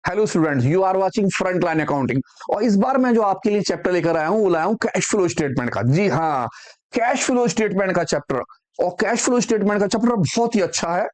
Hello students, you are watching Front Line Accounting. और इस बार मैं जो आपके लिए चैप्टर लेकर आया हूं वो लाया हूं कैश फ्लो स्टेटमेंट का। जी हाँ, कैश फ्लो स्टेटमेंट का चैप्टर। और कैश फ्लो स्टेटमेंट का चैप्टर बहुत ही अच्छा है।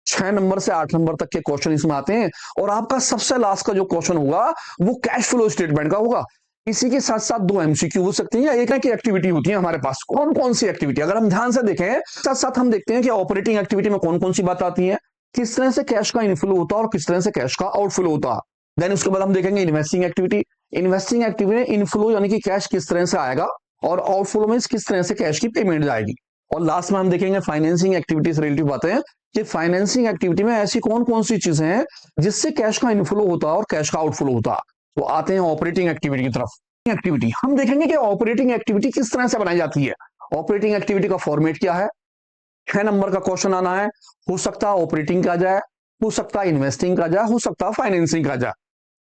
6 नंबर से 8 नंबर तक के क्वेश्चन इसमें आते हैं। और आपका सबसे लास्ट का जो क्वेश्चन होगा वो कैश फ्लो स्टेटमेंट का होगा। इसी के साथ साथ 2 MCQ हो सकती है या एक की एक्टिविटी होती है हमारे पास। कौन कौन सी एक्टिविटी, अगर हम ध्यान से देखें साथ साथ हम देखते हैं कि ऑपरेटिंग एक्टिविटी में कौन कौन सी बात आती है, किस तरह से कैश का इनफ्लो होता है और किस तरह से कैश का आउटफ्लो होता है। देन उसके बाद हम देखेंगे इन्वेस्टिंग एक्टिविटी। इन्वेस्टिंग एक्टिविटी में इनफ्लो यानी कि कैश किस तरह से आएगा और आउटफ्लो में किस तरह से कैश की पेमेंट जाएगी। और लास्ट में हम देखेंगे फाइनेंसिंग एक्टिविटी से रिलेटेड बातें हैं कि फाइनेंसिंग एक्टिविटी में ऐसी कौन कौन सी चीजें हैं जिससे कैश का इनफ्लो होता है और कैश का आउटफ्लो होता है। तो आते हैं ऑपरेटिंग एक्टिविटी की तरफ। एक्टिविटी हम देखेंगे कि ऑपरेटिंग एक्टिविटी किस तरह से बनाई जाती है। ऑपरेटिंग एक्टिविटी का फॉर्मेट क्या है। 6 नंबर का क्वेश्चन आना है। हो सकता है ऑपरेटिंग का जाए, हो सकता है इन्वेस्टिंग का जाए, हो सकता है फाइनेंसिंग का जाए।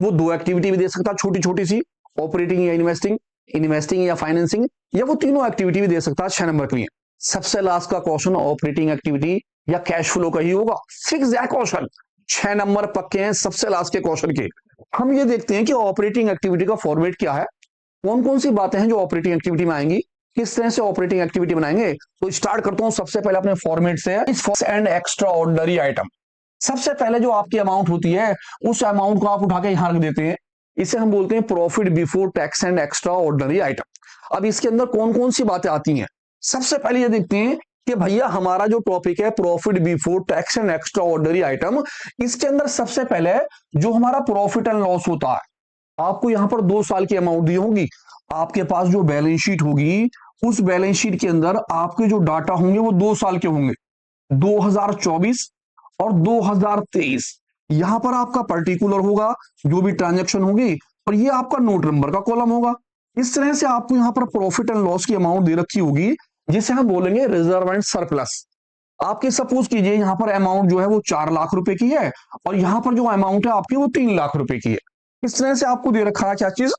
वो 2 एक्टिविटी भी दे सकता है, छोटी छोटी सी, ऑपरेटिंग या इन्वेस्टिंग, इन्वेस्टिंग या फाइनेंसिंग, या वो तीनों एक्टिविटी भी दे सकता है 6 नंबर के लिए। सबसे लास्ट का क्वेश्चन ऑपरेटिंग एक्टिविटी या कैश फ्लो का ही होगा। फिक्स है क्वेश्चन, 6 नंबर पक्के हैं सबसे लास्ट के क्वेश्चन के। हम ये देखते हैं कि ऑपरेटिंग एक्टिविटी का फॉर्मेट क्या है, कौन कौन सी बातें हैं जो ऑपरेटिंग एक्टिविटी में आएंगी, किस तरह से ऑपरेटिंग एक्टिविटी बनाएंगे। तो स्टार्ट करता हूं सबसे पहले अपने फॉर्मेट से, एंड एक्स्ट्रा ऑर्डिनरी आइटम। सबसे पहले जो आपकी अमाउंट होती है उस अमाउंट को आप उठा के यहां रख देते हैं। इसे हम बोलते हैं profit before tax and extra ordinary item. अब इसके अंदर कौन कौन सी बातें आती हैं, सबसे पहले ये देखते हैं कि भैया हमारा जो टॉपिक है profit before tax and extra ordinary item, इसके अंदर सबसे पहले जो हमारा प्रॉफिट एंड लॉस होता है, आपको यहां पर 2 साल की अमाउंट दी होगी। आपके पास जो बैलेंस शीट होगी उस बैलेंस शीट के अंदर आपके जो डाटा होंगे वो 2 साल के होंगे, 2024 और 2023। यहां पर आपका पर्टिकुलर होगा जो भी ट्रांजैक्शन होगी, और ये आपका नोट नंबर का कॉलम होगा। इस तरह से आपको यहां पर प्रॉफिट एंड लॉस की अमाउंट दे रखी होगी जिसे हम बोलेंगे रिजर्व एंड सरप्लस। आपकी सपोज कीजिए यहां पर अमाउंट जो है वो 4 लाख रुपए की है और यहां पर जो अमाउंट है आपकी वो 3 लाख रुपए की है। इस तरह से आपको दे रखा है क्या चीज,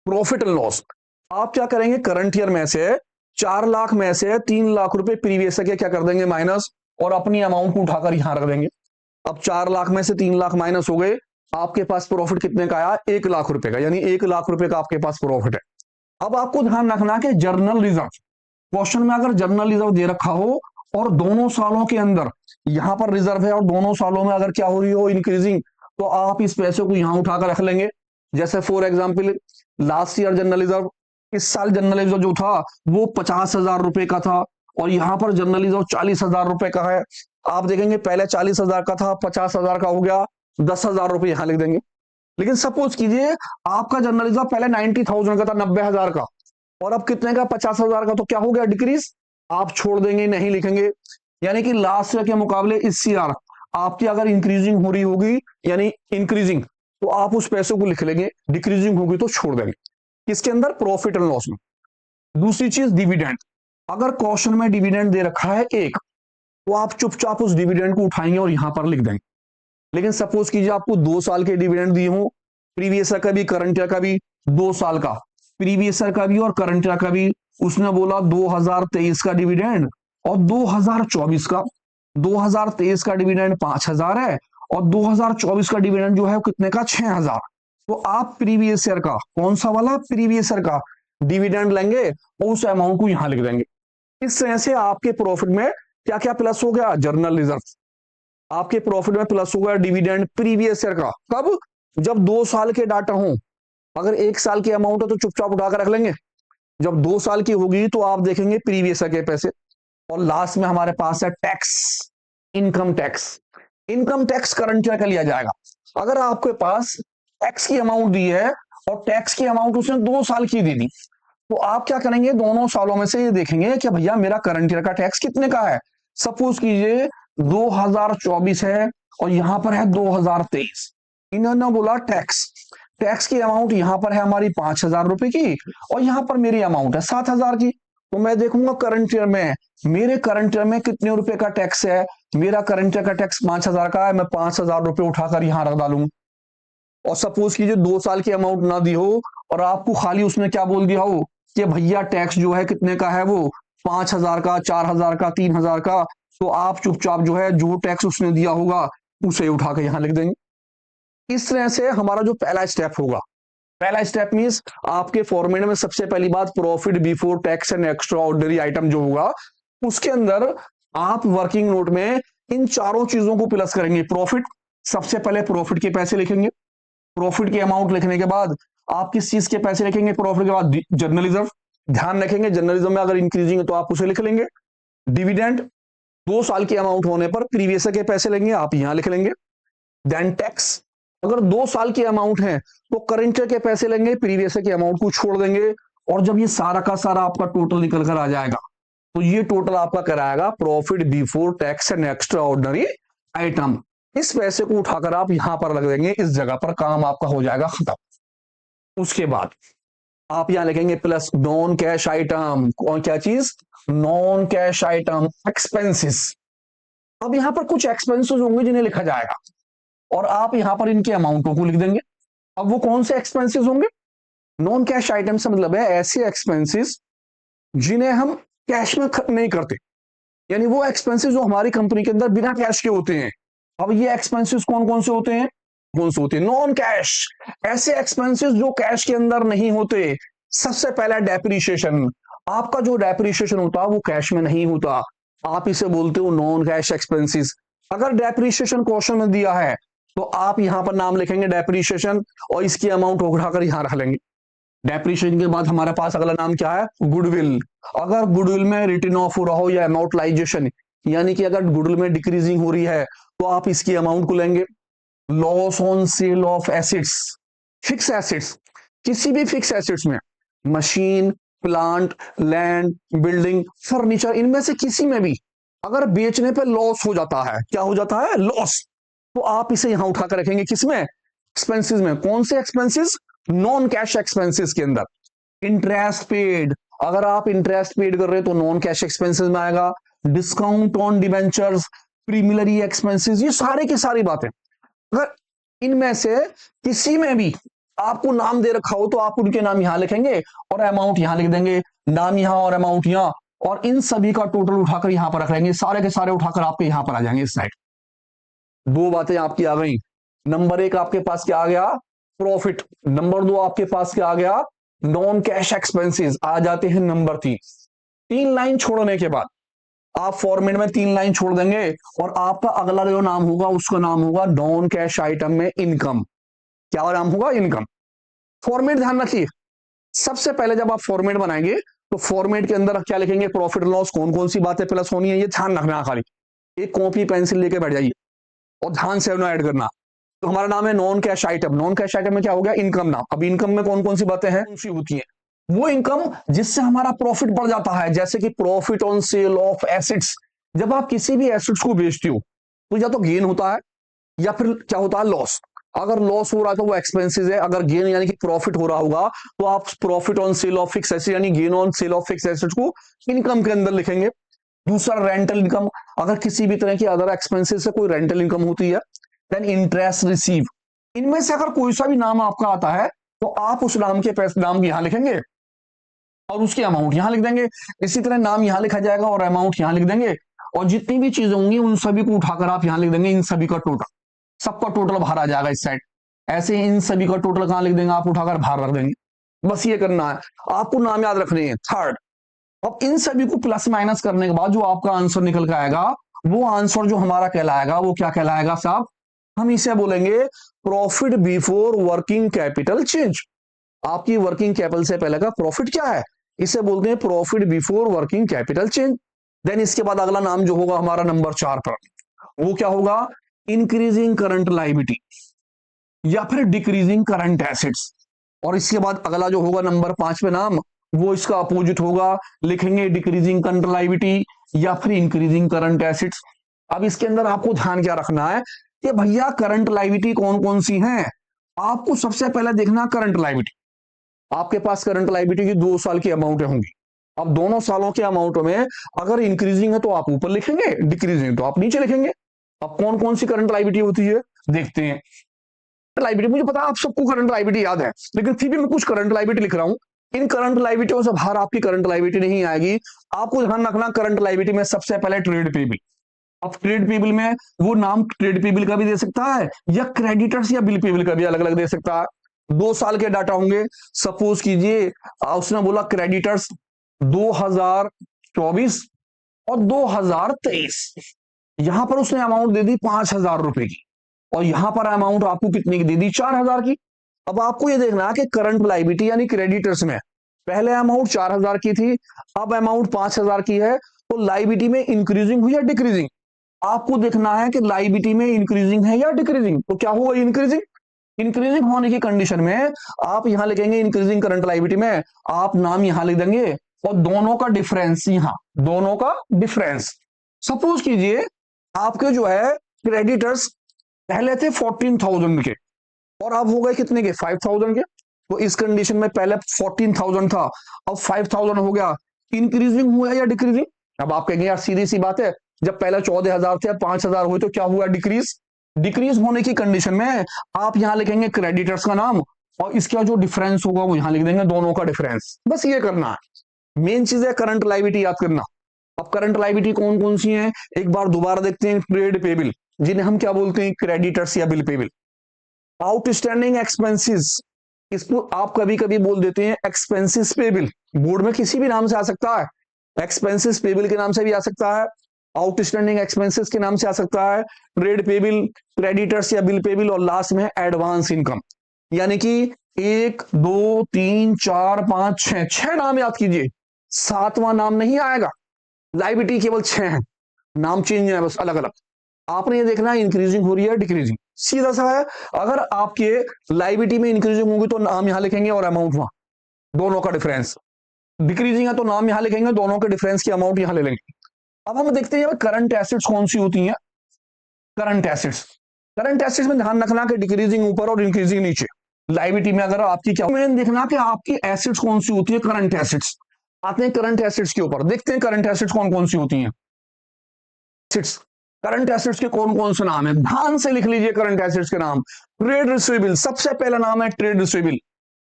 प्रॉफिट एंड लॉस। आप क्या करेंगे, करंट ईयर में से 4 लाख में से 3 लाख रुपए प्रीवियस के क्या कर देंगे माइनस, और अपनी अमाउंट को उठाकर यहां रख देंगे। अब 4 लाख में से 3 लाख माइनस हो गए, आपके पास प्रॉफिट कितने का आया, 1 लाख रुपए का, यानी 1 लाख रुपए का आपके पास प्रॉफिट है। अब आपको ध्यान रखना कि जर्नल रिजर्व, क्वेश्चन में अगर जर्नल रिजर्व दे रखा हो और दोनों सालों के अंदर यहां पर रिजर्व है और दोनों सालों में अगर क्या हो रही हो इंक्रीजिंग, तो आप इस पैसे को यहां उठाकर रख लेंगे। जैसे for example last year general reserve, इस साल जनरल रिजर्व जो था वो 50,000 रुपए का था और यहां पर जनरल रिजर्व 40,000 रुपए का है। आप देखेंगे पहले 40,000 का था, 50,000 का हो गया, 10,000 रुपए यहां लिख देंगे। लेकिन सपोज कीजिए आपका जनरल रिजर्व पहले 90,000 का था, 90,000 का, और अब कितने का, 50,000 का, तो क्या हो गया, डिक्रीज। आप छोड़ देंगे, नहीं लिखेंगे। यानी कि लास्ट ईयर के मुकाबले इस ईयर आपकी अगर इंक्रीजिंग हो रही होगी यानी इंक्रीजिंग, तो आप उस पैसे को लिख लेंगे, डिक्रीजिंग होगी तो छोड़ देंगे। किसके अंदर, प्रॉफिट एंड लॉस में। दूसरी चीज डिविडेंड, अगर क्वेश्चन में डिविडेंड दे रखा है एक, तो आप चुपचाप उस डिविडेंड को उठाएंगे और यहां पर लिख देंगे। लेकिन सपोज कीजिए आपको 2 साल के डिविडेंड दिए हो, प्रीवियस ईयर का भी करंट ईयर का भी, 2 साल का, प्रीवियस ईयर का भी और करंट ईयर का भी। उसने बोला 2023 का डिविडेंड और 2024 का। 2023 का डिविडेंड 5,000 है और 2024 का डिविडेंड जो है वो कितने का, 6,000। तो आप प्रीवियस ईयर का, कौन सा वाला, प्रीवियस ईयर का डिविडेंड लेंगे और उस अमाउंट को यहां लिख देंगे। इस तरह से आपके प्रॉफिट में क्या क्या प्लस हो गया, जर्नल रिजर्व। आपके प्रॉफिट में प्लस हो गया डिविडेंड प्रीवियस ईयर का, कब, जब 2 साल के डाटा हो। अगर 1 साल की अमाउंट है तो चुपचाप उठाकर रख लेंगे, जब 2 साल की होगी तो आप देखेंगे प्रीवियस ईयर के पैसे। और लास्ट में हमारे पास है tax, income tax. Income tax current year का लिया जाएगा। अगर आपके पास टैक्स की अमाउंट दी है और टैक्स की अमाउंट उसने 2 साल की दे दी, तो आप क्या करेंगे, दोनों सालों में से ये देखेंगे कि भैया मेरा करंट ईयर का टैक्स कितने का है। सपोज कीजिए 2024 है और यहां पर है 2023। इन्होंने बोला टैक्स, टैक्स की अमाउंट यहां पर है हमारी 5,000 रुपए की और यहां पर मेरी अमाउंट है 7,000 की। तो मैं देखूंगा करंट ईयर में, मेरे करंट ईयर में कितने रुपए का टैक्स है। मेरा करंट ईयर का टैक्स 5,000 का है, मैं 5,000 रुपए उठाकर यहां रख डालूंगा। और सपोज कीजिए 2 साल की अमाउंट ना दी हो और आपको खाली उसने क्या बोल दिया हो कि भैया टैक्स जो है कितने का है, वो 5,000 का, 4,000 का, 3,000 का, तो आप चुपचाप जो है जो टैक्स उसने दिया होगा उसे उठा के यहां लिख देंगे। इस तरह से हमारा जो पहला स्टेप होगा, पहला स्टेप मींस आपके फॉर्मेट में सबसे पहली बात profit before tax and extra ordinary item जो होगा उसके अंदर आप वर्किंग नोट में इन चारों चीजों को प्लस करेंगे। प्रॉफिट, सबसे पहले प्रॉफिट के पैसे लिखेंगे, प्रॉफिट की अमाउंट लिखने के बाद आप किस चीज के पैसे लिखेंगे, प्रॉफिट के बाद जनरल रिजर्व, ध्यान रखेंगे जनरल रिजर्व में अगर इंक्रीजिंग है तो आप उसे लिख लेंगे। डिविडेंड 2 साल की अमाउंट होने पर प्रीवियस के पैसे लेंगे, आप यहां लिख लेंगे। देन टैक्स, अगर 2 साल की अमाउंट है तो करंट के पैसे लेंगे, प्रीवियस की अमाउंट को छोड़ देंगे। और जब ये सारा का सारा आपका टोटल निकल कर आ जाएगा तो ये टोटल आपका कराएगा profit before tax and extra ordinary item. इस पैसे को उठाकर आप यहां पर रख देंगे, इस जगह पर काम आपका हो जाएगा खत्म। उसके बाद आप यहां लिखेंगे प्लस नॉन कैश आइटम, कौन क्या चीज, नॉन कैश आइटम एक्सपेंसेस। अब यहां पर कुछ एक्सपेंसेस होंगे जिन्हें लिखा जाएगा और आप यहां पर इनके अमाउंटों को लिख देंगे। अब वो कौन से एक्सपेंसेस होंगे, नॉन कैश आइटम से मतलब है ऐसे एक्सपेंसेस जिन्हें हम कैश में नहीं करते, यानी वो एक्सपेंसेस जो हमारी कंपनी के अंदर बिना कैश के होते हैं। अब ये एक्सपेंसेस कौन कौन से होते हैं, कौन से होते हैं, नॉन कैश, ऐसे एक्सपेंसेस जो कैश के अंदर नहीं होते। सबसे पहला डेप्रिसिएशन, आपका जो डेप्रिसिएशन होता है वो कैश में नहीं होता, आप इसे बोलते हो नॉन कैश एक्सपेंसेस। अगर डेप्रिसिएशन क्वेश्चन में दिया है तो आप यहां पर नाम लिखेंगे डेप्रिसिएशन और इसकी अमाउंट उठाकर यहां रख लेंगे। डेप्रिसिएशन के बाद हमारे पास अगला नाम क्या है, गुडविल। अगर गुडविल में रिटर्न ऑफ हो रहा हो या अमाउंटलाइजेशन, यानी कि अगर गुडविल में डिक्रीजिंग हो रही है तो आप इसकी अमाउंट को लेंगे। Loss on sale of assets, fix assets, किसी भी फिक्स एसेट्स में machine, plant, land, building, furniture, इनमें से किसी में भी अगर बेचने पे लॉस हो जाता है, क्या हो जाता है, लॉस, तो आप इसे यहां उठाकर रखेंगे किसमें, एक्सपेंसेस में। कौन से एक्सपेंसेस, नॉन कैश एक्सपेंसेस के अंदर। इंटरेस्ट पेड, अगर आप इंटरेस्ट पेड कर रहे हैं तो नॉन कैश एक्सपेंसेस में आएगा। डिस्काउंट ऑन डिबेंचर्स, प्रीमिलरी एक्सपेंसेस, ये सारे की सारी बातें अगर इनमें से किसी में भी आपको नाम दे रखा हो तो आप उनके नाम यहां लिखेंगे और अमाउंट यहां लिख देंगे, नाम यहां और अमाउंट यहां, और इन सभी का टोटल उठाकर यहां पर रख लेंगे, सारे के सारे उठाकर आपके यहां पर आ जाएंगे इस साइड। 2 बातें आपकी आ गई। नंबर 1 आपके पास क्या आ गया, प्रॉफिट। नंबर 2 आपके पास क्या आ गया, नॉन कैश एक्सपेंसेस। आ जाते हैं नंबर 3। 3 लाइन छोड़ने के बाद आप फॉर्मेट में 3 लाइन छोड़ देंगे और आपका अगला जो नाम होगा उसका नाम होगा नॉन कैश आइटम में इनकम। क्या नाम होगा, इनकम। फॉर्मेट ध्यान रखिए, सबसे पहले जब आप फॉर्मेट बनाएंगे तो फॉर्मेट के अंदर क्या लिखेंगे, प्रॉफिट लॉस, कौन कौन सी बातें प्लस होनी है ये ध्यान रखना। खाली एक कॉपी पेंसिल लेके बैठ जाइए और ध्यान से ऐड करना। तो हमारा नाम है non cash item, non cash item में क्या हो गया, इनकम नाम। अब इनकम में कौन कौन सी बातें हैं, कौन सी होती है, वो इनकम जिससे हमारा प्रॉफिट बढ़ जाता है, जैसे कि profit on sale of assets. जब आप किसी भी एसेट्स को बेचते हो तो या तो गेन होता है या फिर क्या होता है, लॉस। अगर लॉस हो रहा है तो वो एक्सपेंसेस है, अगर गेन यानी कि प्रॉफिट हो रहा होगा तो आप profit on sale of fix asset यानी gain on sale of fix assets को इनकम के अंदर लिखेंगे। दूसरा रेंटल इनकम, अगर किसी भी तरह की अदर एक्सपेंसेस से कोई रेंटल इनकम होती है। देन इंटरेस्ट रिसीव, इनमें से अगर कोई सा भी नाम आपका आता है तो आप उस नाम के पैसे नाम यहां लिखेंगे और उसकी अमाउंट यहां लिख देंगे। इसी तरह नाम यहां लिखा जाएगा और अमाउंट यहां लिख देंगे, और जितनी भी चीजें होंगी उन सभी को उठाकर आप यहां लिख देंगे, इन सभी का टोटल, सबका टोटल बाहर आ जाएगा इस साइड। ऐसे इन सभी का टोटल कहां लिख देंगे, आप उठाकर बाहर रख देंगे। बस ये करना है आपको, नाम याद रखने हैं। थर्ड, अब इन सभी को प्लस माइनस करने के बाद जो आपका आंसर निकल के आएगा वो आंसर जो हमारा कहलाएगा वो क्या कहलाएगा साहब, हम इसे बोलेंगे profit before working capital change. आपकी वर्किंग कैपिटल से पहले का प्रॉफिट क्या है, इसे बोलते हैं profit before working capital change. Then इसके बाद अगला नाम जो होगा हमारा नंबर 4 पर, वो क्या होगा, इंक्रीजिंग करंट लायबिलिटी या फिर डिक्रीजिंग करंट एसेट्स। और इसके बाद अगला जो होगा नंबर 5 पे नाम, वो इसका अपोजिट होगा, लिखेंगे डिक्रीजिंग करंट लायबिलिटी या फिर इंक्रीजिंग करंट एसेट्स। अब इसके अंदर आपको ध्यान क्या रखना है कि भैया करंट लायबिलिटी कौन कौन सी हैं। आपको सबसे पहले देखना करंट लायबिलिटी, आपके पास करंट लायबिलिटी की 2 साल की अमाउंट होंगी। अब दोनों सालों के अमाउंट में अगर इंक्रीजिंग है तो आप ऊपर लिखेंगे, डिक्रीजिंग तो आप नीचे लिखेंगे। अब कौन कौन सी करंट लायबिलिटी होती है देखते हैं। लायबिलिटी, मुझे पता है आप सबको करंट लायबिलिटी याद है, लेकिन फिर भी मैं कुछ करंट लायबिलिटी लिख रहा हूं। इन करंट लायबिलिटियों से बाहर आपकी करंट लायबिलिटी नहीं आएगी। आपको ध्यान रखना करंट लायबिलिटी में सबसे पहले ट्रेड पेबल। अब ट्रेड पेबल में वो नाम ट्रेड पेबल का भी दे सकता है या क्रेडिटर्स या बिल पेबल का भी अलग अलग दे सकता है। 2 साल के डाटा होंगे। सपोज कीजिए उसने बोला क्रेडिटर्स 2024 और 2023, यहां पर उसने अमाउंट दे दी 5,000 रुपए की और यहां पर अमाउंट आपको कितने की दे दी 4,000 की। अब आपको ये देखना है कि करंट लायबिलिटी यानी क्रेडिटर्स में पहले अमाउंट 4,000 की थी, अब अमाउंट 5,000 की है, तो लायबिलिटी में इंक्रीजिंग हुई या डिक्रीजिंग। आपको देखना है कि लायबिलिटी में इंक्रीजिंग है या डिक्रीजिंग, तो क्या हुआ इंक्रीजिंग। इंक्रीजिंग होने की कंडीशन में आप यहां लिखेंगे इंक्रीजिंग करंट लायबिलिटी में, आप नाम यहां लिख देंगे और दोनों का डिफरेंस यहां, दोनों का डिफरेंस। सपोज कीजिए आपके जो है क्रेडिटर्स पहले थे 14,000 के और अब हो गए कितने के 5,000 के। तो इस कंडीशन में पहले 14,000 था, अब 5,000 हो गया, इंक्रीजिंग हुआ या डिक्रीजिंग। अब आप कहेंगे यार सीधी सी बात है, जब पहले 14,000 थे 5,000 हुए तो क्या हुआ डिक्रीज। डिक्रीज होने की कंडीशन में आप यहां लिखेंगे क्रेडिटर्स का नाम और इसका जो डिफरेंस होगा वो यहां लिख देंगे, दोनों का डिफरेंस। बस ये करना है, मेन चीज है करंट लायबिलिटी याद करना। अब करंट लायबिलिटी कौन कौन सी है एक बार दोबारा देखते हैं। ट्रेड पेबल जिन्हें हम क्या बोलते हैं क्रेडिटर्स या बिल पेबल। आउटस्टैंडिंग एक्सपेंसेस, इसको आप कभी कभी बोल देते हैं एक्सपेंसेस पेबल, बोर्ड में किसी भी नाम से आ सकता है, एक्सपेंसेस पेबल के नाम से भी आ सकता है, आउटस्टैंडिंग एक्सपेंसेस के नाम से आ सकता है, ट्रेड पेबल, क्रेडिटर्स या बिल पेबल, और लास्ट में एडवांस इनकम। यानी कि 1 2 3 4 5 6 6 नाम याद कीजिए, 7वां नाम नहीं आएगा। लायबिलिटी केवल 6 है, नाम चेंज है बस अलग अलग। आपने ये देखना है इंक्रीजिंग हो रही है डिक्रीजिंग, सीधा सा है। अगर आपके लायबिलिटी में इंक्रीजिंग होगी तो नाम यहां लिखेंगे और अमाउंट वहां, दोनों का डिफरेंस। डिक्रीजिंग है तो नाम यहां लिखेंगे, दोनों के डिफरेंस की अमाउंट यहां ले लेंगे। अब हम देखते हैं करंट एसेट्स कौन सी होती हैं। करंट एसेट्स, करंट एसेट्स में ध्यान रखना कि डिक्रीजिंग ऊपर और इंक्रीजिंग नीचे। लायबिलिटी में अगर आपकी क्या मेन देखना कि आपकी एसेट्स कौन सी होती है, करंट एसेट्स। आते हैं करंट एसेट्स के ऊपर, देखते हैं करंट एसेट्स कौन कौन सी होती हैं। एसेट्स, करंट एसेट्स के कौन कौन से नाम है, ध्यान से लिख लीजिए करंट एसेट्स के नाम। ट्रेड रिसीवेबल, सबसे पहला नाम है ट्रेड रिसीवेबल,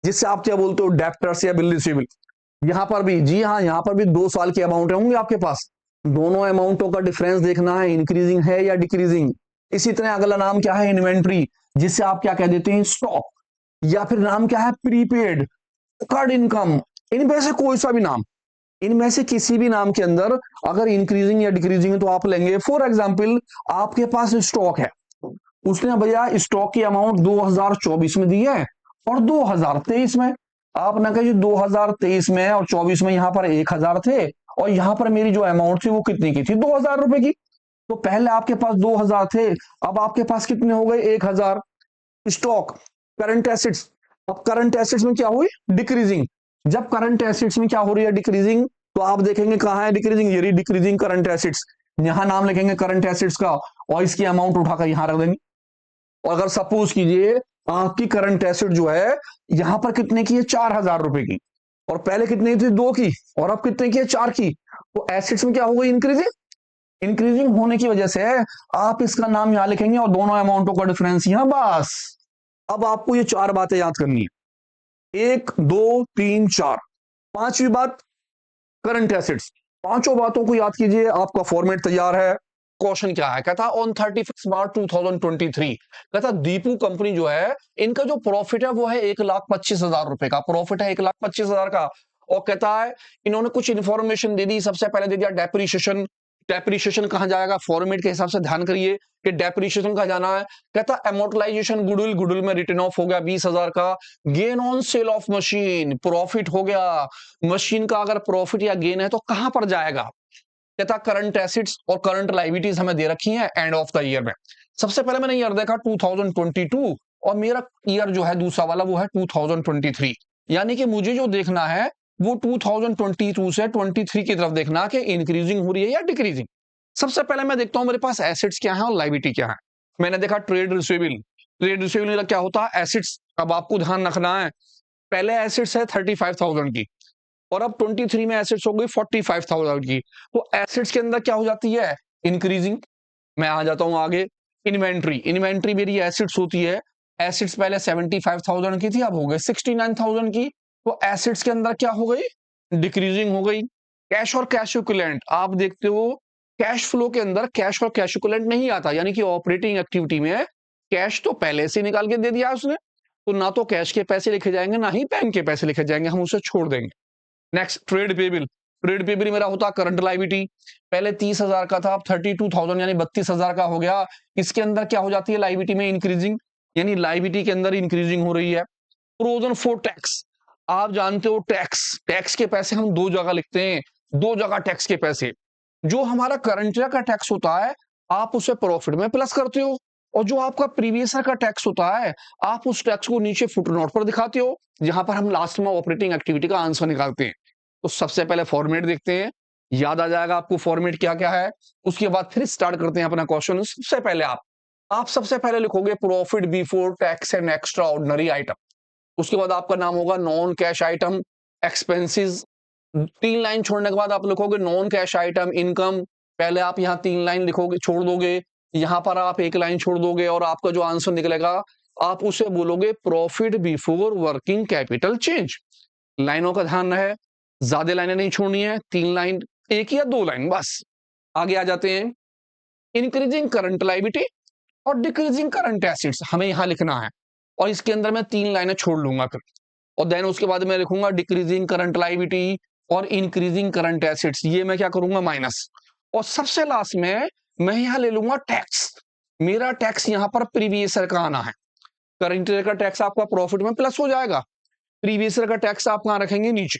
जिससे आप क्या बोलते हो डेप्टर्स या बिल रिसीवेबल। यहां पर भी जी हाँ, यहां पर भी 2 साल के अमाउंट होंगे आपके पास, दोनों अमाउंटों का डिफरेंस देखना है इंक्रीजिंग है या डिक्रीजिंग। इसी तरह अगला नाम क्या है इन्वेंट्री, जिससे आप क्या कह देते हैं स्टॉक, या फिर नाम क्या है प्रीपेड, कार्ड इनकम। इनमें से कोई सा भी नाम, इनमें से किसी भी नाम के अंदर अगर इंक्रीजिंग या डिक्रीजिंग तो आप लेंगे। फॉर एग्जांपल आपके पास स्टॉक है, उसने भैया स्टॉक की अमाउंट 2024 में दी है और 2023 में। आपने कहा जी 2023 में और 24 में यहां पर 1,000 थे और यहां पर मेरी जो अमाउंट थी वो कितनी की थी 2,000 रुपए की। तो पहले आपके पास 2,000 थे, अब आपके पास कितने हो गए 1,000। स्टॉक, करंट एसेट्स, अब करंट एसेट्स में क्या हुई डिक्रीजिंग। जब करंट एसेट्स में क्या हो रही है डिक्रीजिंग, तो आप देखेंगे कहां है डिक्रीजिंग, ये डिक्रीजिंग करंट एसेट्स। यहां नाम लिखेंगे करंट एसेट्स का और इसकी अमाउंट उठाकर यहां रख देंगे। और अगर सपोज कीजिए आपकी करंट एसेट जो है यहां पर कितने की है 4,000 रुपए की, और पहले कितनी थी 2 की, और अब कितने की है 4 की, तो एसेट्स में क्या हो गई इंक्रीजिंग। इंक्रीजिंग होने की वजह से आप इसका नाम यहां लिखेंगे और दोनों अमाउंटों का डिफरेंस यहां। बस अब आपको ये 4 बातें याद करनी है, 1 2 3 4। 5वीं बात करंट एसेट्स, पांचों बातों को याद कीजिए, आपका फॉर्मेट तैयार है। क्वेश्चन क्या है, कहता ऑन 31 मार्च 2023, कहता दीपू कंपनी जो है इनका जो प्रॉफिट है वो है 1,25,000 रुपए का प्रॉफिट है, 1,25,000 का। और कहता है इन्होंने कुछ इंफॉर्मेशन दे दी, सबसे पहले दे दिया डेप्रीशिएशन। डेप्रीशिएशन कहां जाएगा, फॉर्मेट के हिसाब से ध्यान करिए कि डेप्रीशिएशन कहां जाना है। कहता एमोर्टलाइजेशन गुडविल, गुडविल में रिटर्न ऑफ हो गया 20,000 का। Gain on sale of machine, profit हो गया। मशीन का अगर प्रॉफिट या गेन है तो कहां पर जाएगा। कहता करंट एसेट्स और करंट लायबिलिटीज हमें दे रखी हैं एंड ऑफ द ईयर में। सबसे पहले मैंने ईयर देखा 2022 और मेरा ईयर जो है दूसरा वाला वो है 2023, यानी कि मुझे जो देखना है वो 2022 से 23 की तरफ देखना कि इंक्रीजिंग हो रही है या डिक्रीजिंग। सबसे पहले मैं देखता हूं मेरे पास एसेट्स क्या है और लायबिलिटी क्या है। मैंने देखा ट्रेड रिसीवेबल, ट्रेड रिसीवेबल क्या होता है एसेट्स। अब आपको ध्यान रखना है पहले एसेट्स है 35,000 की और अब 23 में एसेट्स हो गई 45,000 की, तो एसेट्स के अंदर क्या हो जाती है इंक्रीजिंग। मैं आ जाता हूं आगे, इन्वेंट्री, इन्वेंट्री मेरी एसेट्स होती है। एसेट्स पहले 75,000 की थी, अब हो गए 69,000 की, तो एसेट्स के अंदर क्या हो गई डिक्रीजिंग हो गई। कैश और कैश इक्विवेलेंट, आप देखते हो कैश फ्लो के अंदर कैश और कैश इक्विवेलेंट नहीं आता, यानी कि ऑपरेटिंग एक्टिविटी में कैश तो पहले से निकाल के दे दिया उसने, तो ना तो कैश के पैसे लिखे जाएंगे ना ही बैंक के पैसे लिखे जाएंगे, हम उसे छोड़ देंगे। Next trade payable. Trade payable मेरा होता करंट लायबिलिटी, पहले 30,000 का था, अब 32,000 यानी 32,000 का हो गया। इसके अंदर क्या हो जाती है लायबिलिटी में इंक्रीजिंग, यानी लायबिलिटी के अंदर इंक्रीजिंग हो रही है। प्रोविजन फॉर टैक्स, आप जानते हो टैक्स, टैक्स के पैसे हम दो जगह लिखते हैं, दो जगह टैक्स के पैसे। जो हमारा करंट ईयर का टैक्स होता है आप उसे प्रॉफिट में प्लस करते हो, और जो आपका प्रीवियस ईयर का टैक्स होता है आप उस टैक्स को नीचे फुटनोट पर दिखाते हो, जहां पर हम लास्ट में ऑपरेटिंग एक्टिविटी का आंसर निकालते हैं। तो सबसे पहले फॉर्मेट देखते हैं, याद आ जाएगा आपको फॉर्मेट क्या क्या है। उसके बाद फिर स्टार्ट करते हैं अपना क्वेश्चन। सबसे पहले आप सबसे पहले लिखोगे profit before tax and extra ordinary item. उसके बाद आपका नाम होगा non cash item expenses. 3 line छोड़ने के बाद आप लिखोगे नॉन कैश आइटम इनकम। पहले आप यहाँ 3 लाइन लिखोगे, छोड़ दोगे, यहां पर आप 1 लाइन छोड़ दोगे, और आपका जो आंसर निकलेगा आप उसे बोलोगे profit before working capital change. लाइनों का ध्यान रहे, ज्यादा लाइनें नहीं छोड़नी है, 3 लाइन, 1 या 2 लाइन बस। आगे आ जाते हैं, इंक्रीजिंग करंट लायबिलिटी और डिक्रीजिंग करंट एसेट्स हमें यहां लिखना है, और इसके अंदर मैं 3 लाइनें छोड़ लूंगा फिर, और देन उसके बाद मैं लिखूंगा डिक्रीजिंग करंट लायबिलिटी और इंक्रीजिंग करंट एसेट्स, ये मैं क्या करूंगा माइनस। और सबसे लास्ट में मैं यहां ले लूंगा टैक्स। मेरा टैक्स यहां पर प्रीवियस ईयर का आना है। करंट ईयर का टैक्स आपका प्रॉफिट में प्लस हो जाएगा, प्रीवियस ईयर का टैक्स आप कहां रखेंगे नीचे।